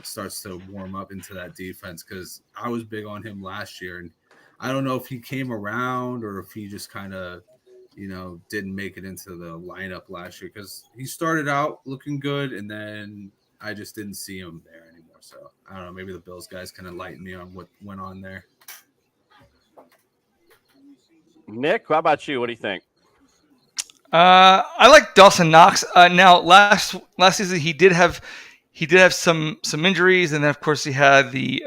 S14: starts to warm up into that defense, because I was big on him last year, and I don't know if he came around or if he just kind of didn't make it into the lineup last year, because he started out looking good and then I just didn't see him there anymore. So I don't know, maybe the Bills guys kind of lightened me on what went on there.
S1: Nick, how about you? What do you think?
S15: I like Dawson Knox. Now, last season he did have some injuries, and then of course he had the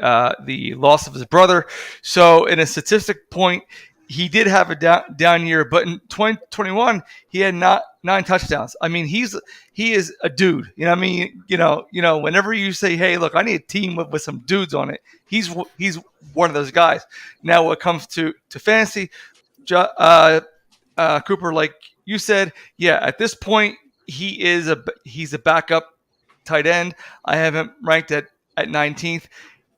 S15: loss of his brother. So, in a statistic point, he did have a down year. But in 2021, he had 9 touchdowns. I mean, he is a dude. You know what I mean? Whenever you say, "Hey, look, I need a team with some dudes on it," he's one of those guys. Now, when it comes to fantasy, Cooper, like you said, yeah, at this point he's a backup tight end. I have him ranked at 19th.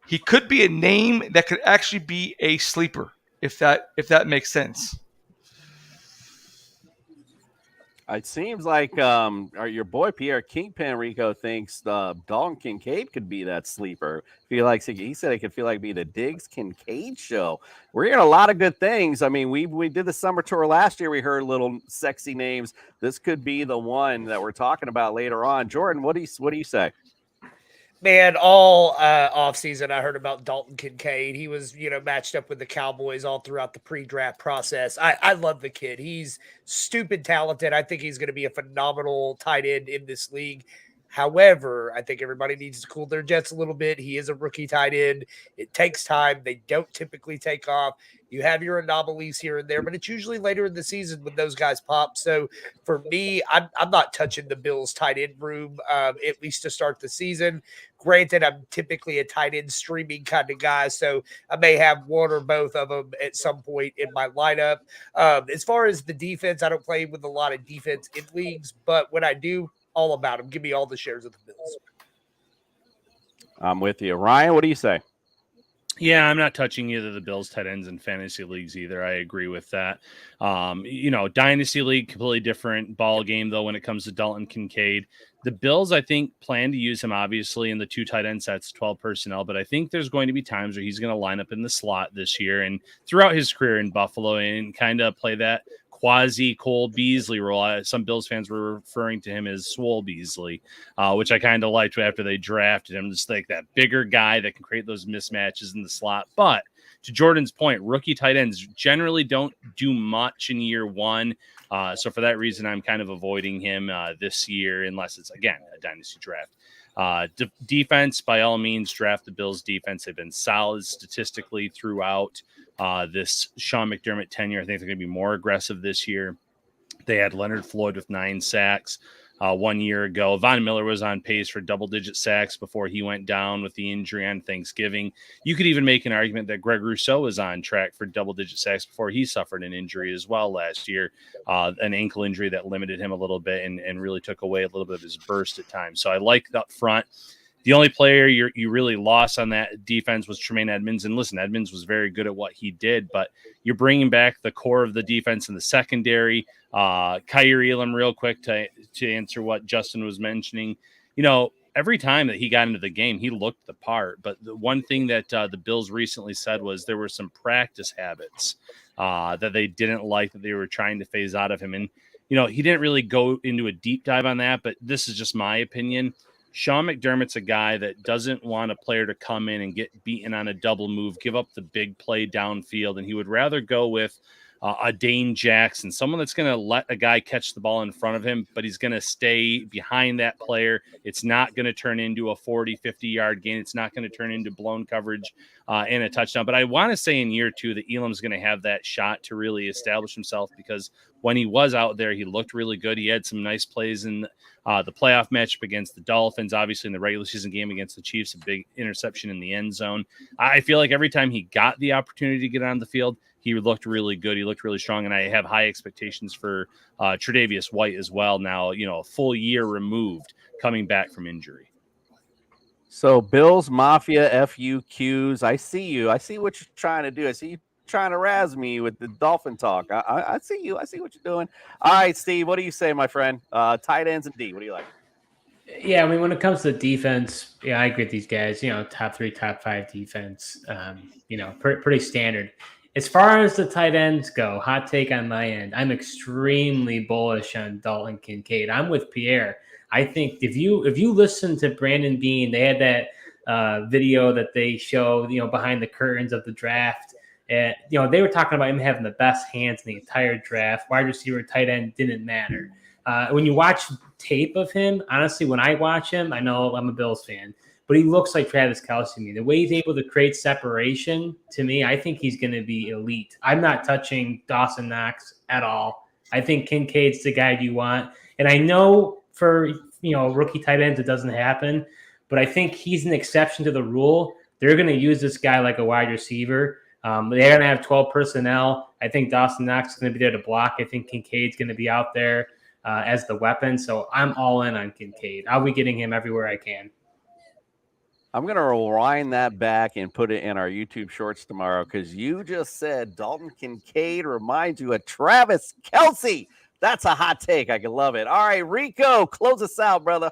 S15: He could be a name that could actually be a sleeper, if that makes sense.
S1: It seems like your boy Pierre Kingpin Rico thinks Dalton Kincaid could be that sleeper. He said it could feel like be the Diggs Kincaid show. We're hearing a lot of good things. I mean, we did the summer tour last year. We heard little sexy names. This could be the one that we're talking about later on. Jordan, what do you say?
S3: Man, all offseason, I heard about Dalton Kincaid. He was, matched up with the Cowboys all throughout the pre-draft process. I love the kid. He's stupid talented. I think he's going to be a phenomenal tight end in this league. However, I think everybody needs to cool their jets a little bit. He is a rookie tight end. It takes time. They don't typically take off. You have your anomalies here and there, but it's usually later in the season when those guys pop. So for me, I'm not touching the Bills tight end room, at least to start the season. Granted, I'm typically a tight end streaming kind of guy, so I may have one or both of them at some point in my lineup. As far as the defense, I don't play with a lot of defense in leagues, but when I do, all about them. Give me all the shares of the Bills.
S1: I'm with you. Ryan, what do you say?
S7: Yeah, I'm not touching either of the Bills tight ends in fantasy leagues either. I agree with that. Dynasty league, completely different ball game, though, when it comes to Dalton Kincaid. The Bills, I think, plan to use him, obviously, in the 2 tight end sets, 12 personnel, but I think there's going to be times where he's going to line up in the slot this year and throughout his career in Buffalo and kind of play that quasi Cole Beasley role. Some Bills fans were referring to him as Swole Beasley, which I kind of liked after they drafted him. Just like that bigger guy that can create those mismatches in the slot. But to Jordan's point, rookie tight ends generally don't do much in year one. So for that reason, I'm kind of avoiding him this year, unless it's, again, a dynasty draft. Defense, by all means, draft the Bills defense. They've been solid statistically throughout this Sean McDermott tenure. I think they're going to be more aggressive this year. They had Leonard Floyd with 9 sacks 1 year ago. Von Miller was on pace for double-digit sacks before he went down with the injury on Thanksgiving. You could even make an argument that Greg Rousseau was on track for double-digit sacks before he suffered an injury as well last year, an ankle injury that limited him a little bit and really took away a little bit of his burst at times. So I like up front. The only player you really lost on that defense was Tremaine Edmonds. And listen, Edmonds was very good at what he did, but you're bringing back the core of the defense in the secondary. Kaiir Elam, real quick, to answer what Justin was mentioning. Every time that he got into the game, he looked the part. But the one thing that the Bills recently said was there were some practice habits that they didn't like, that they were trying to phase out of him. And, he didn't really go into a deep dive on that, but this is just my opinion. Sean McDermott's a guy that doesn't want a player to come in and get beaten on a double move, give up the big play downfield, and he would rather go with a Dane Jackson, someone that's going to let a guy catch the ball in front of him, but he's going to stay behind that player. It's not going to turn into a 40, 50-yard gain. It's not going to turn into blown coverage and a touchdown. But I want to say in year 2 that Elam's going to have that shot to really establish himself, because when he was out there, he looked really good. He had some nice plays in the playoff matchup against the Dolphins, obviously in the regular season game against the Chiefs, a big interception in the end zone. I feel like every time he got the opportunity to get on the field, he looked really good. He looked really strong, and I have high expectations for Tre'Davious White as well. Now, a full year removed, coming back from injury.
S1: So Bills Mafia FUQs. I see you. I see what you're trying to do. I see you trying to razz me with the Dolphin talk. I see you. I see what you're doing. All right, Steve, what do you say, my friend? Tight ends and D. What do you like?
S8: Yeah, I mean, when it comes to defense, yeah, I agree with these guys. Top 3, top 5 defense. Pretty standard. As far as the tight ends go, hot take on my end, I'm extremely bullish on Dalton Kincaid. I'm with Pierre. I think if you listen to Brandon Beane, they had that video that they show, behind the curtains of the draft. And, they were talking about him having the best hands in the entire draft. Wide receiver, tight end didn't matter. When you watch tape of him, honestly, when I watch him, I know I'm a Bills fan, but he looks like Travis Kelce to me. The way he's able to create separation, to me, I think he's going to be elite. I'm not touching Dawson Knox at all. I think Kincaid's the guy you want. And I know for, rookie tight ends, it doesn't happen, but I think he's an exception to the rule. They're going to use this guy like a wide receiver. They're going to have 12 personnel. I think Dawson Knox is going to be there to block. I think Kincaid's going to be out there as the weapon. So I'm all in on Kincaid. I'll be getting him everywhere I can.
S1: I'm going to rewind that back and put it in our YouTube shorts tomorrow because you just said Dalton Kincaid reminds you of Travis Kelce. That's a hot take. I can love it. All right, Rico, close us out, brother.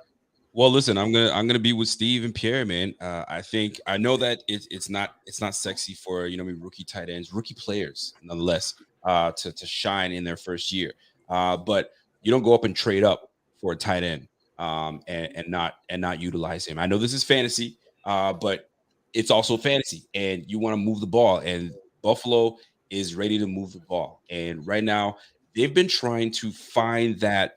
S6: Well, listen, I'm gonna be with Steve and Pierre, man. I know that it's not sexy for rookie tight ends, rookie players, nonetheless, to shine in their first year. But you don't go up and trade up for a tight end and not utilize him. I know this is fantasy, but it's also fantasy, and you want to move the ball. And Buffalo is ready to move the ball. And right now, they've been trying to find that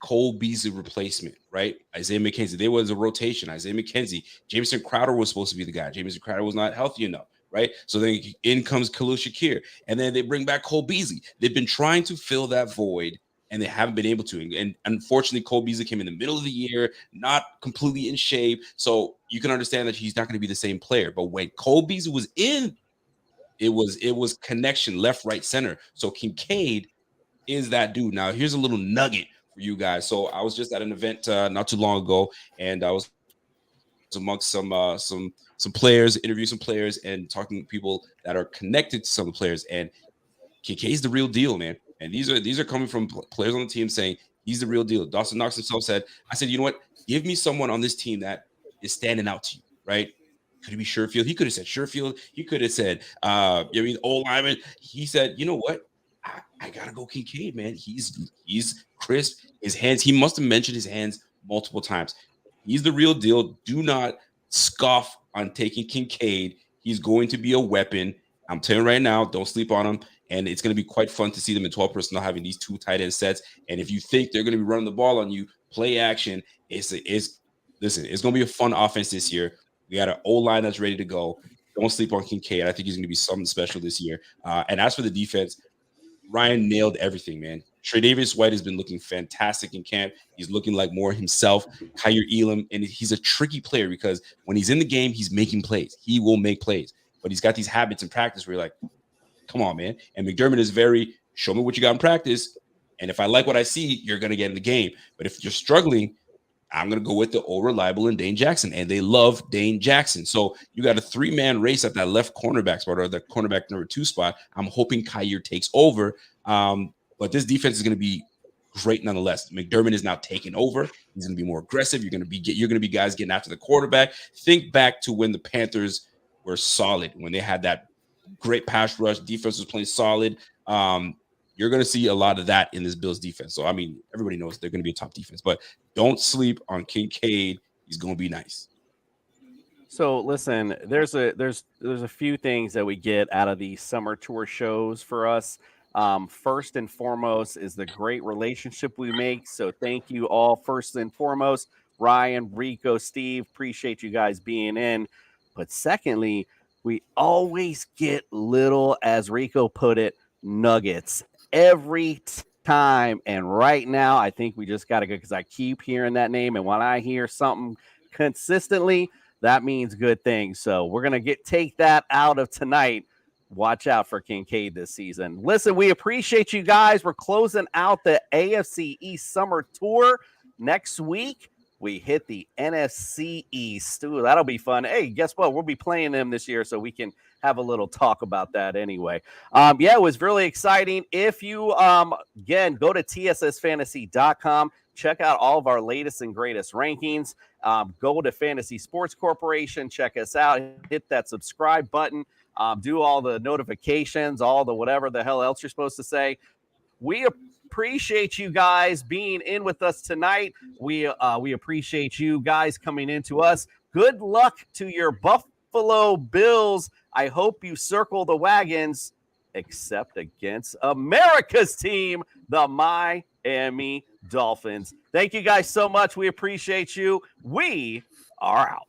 S6: Cole Beasley replacement, right? Isaiah McKenzie. There was a rotation. Isaiah McKenzie. Jamison Crowder was supposed to be the guy. Jamison Crowder was not healthy enough, right? So then in comes Khalil Shakir. And then they bring back Cole Beasley. They've been trying to fill that void, and they haven't been able to. And unfortunately, Cole Beasley came in the middle of the year, not completely in shape. So you can understand that he's not going to be the same player. But when Cole Beasley was in, it was connection left, right, center. So Kincaid is that dude. Now, here's a little nugget for you guys. So I was just at an event not too long ago, and I was amongst some players, interviewing some players, and talking to people that are connected to some of the players. And Kincaid's the real deal, man. And these are coming from players on the team saying he's the real deal. Dawson Knox himself said, I said, you know what? Give me someone on this team that is standing out to you, right? Could it be Sherfield? He could have said Sherfield. He could have said, old lineman. He said, you know what? I gotta go Kincaid, man. He's crisp. His hands, he must have mentioned his hands multiple times. He's the real deal. Do not scoff on taking Kincaid. He's going to be a weapon. I'm telling you right now, don't sleep on him. And it's going to be quite fun to see them in 12 personnel having these two tight end sets. And if you think they're going to be running the ball on you, play action. Listen, it's going to be a fun offense this year. We got an O-line that's ready to go. Don't sleep on Kincaid. I think he's going to be something special this year. And as for the defense, Ryan nailed everything, man. Tre'Davious White has been looking fantastic in camp. He's looking like more himself. Kyer Elam, and he's a tricky player because when he's in the game, he's making plays. He will make plays. But he's got these habits in practice where you're like, come on, man. And McDermott is very, show me what you got in practice. And if I like what I see, you're going to get in the game. But if you're struggling, I'm going to go with the old reliable and Dane Jackson. And they love Dane Jackson. So you got a 3-man race at that left cornerback spot or the cornerback number 2 spot. I'm hoping Kyer takes over. But this defense is going to be great nonetheless. McDermott is now taking over. He's going to be more aggressive. You're going to be guys getting after the quarterback. Think back to when the Panthers were solid, when they had that great pass rush. Defense was playing solid. You're going to see a lot of that in this Bills defense. So, I mean, everybody knows they're going to be a top defense, but don't sleep on Kincaid. He's going to be nice.
S1: So listen, there's a few things that we get out of these summer tour shows for us. First and foremost is the great relationship we make. So thank you all. First and foremost, Ryan, Rico, Steve, appreciate you guys being in. But secondly, we always get little, as Rico put it, nuggets every time. And right now, I think we just got to go because I keep hearing that name. And when I hear something consistently, that means good things. So we're going to take that out of tonight. Watch out for Kincaid this season. Listen, we appreciate you guys. We're closing out the AFC East Summer Tour next week. we hit the NFC East. Ooh, that'll be fun. Hey, guess what? We'll be playing them this year, so we can have a little talk about that anyway. Yeah, it was really exciting. If you, again, go to tssfantasy.com, check out all of our latest and greatest rankings. Go to Fantasy Sports Corporation, check us out, hit that subscribe button, do all the notifications, all the whatever the hell else you're supposed to say. We appreciate you guys being in with us tonight. We appreciate you guys coming into us. Good luck to your Buffalo Bills. I hope you circle the wagons, except against America's team, the Miami Dolphins. Thank you guys so much. We appreciate you. We are out.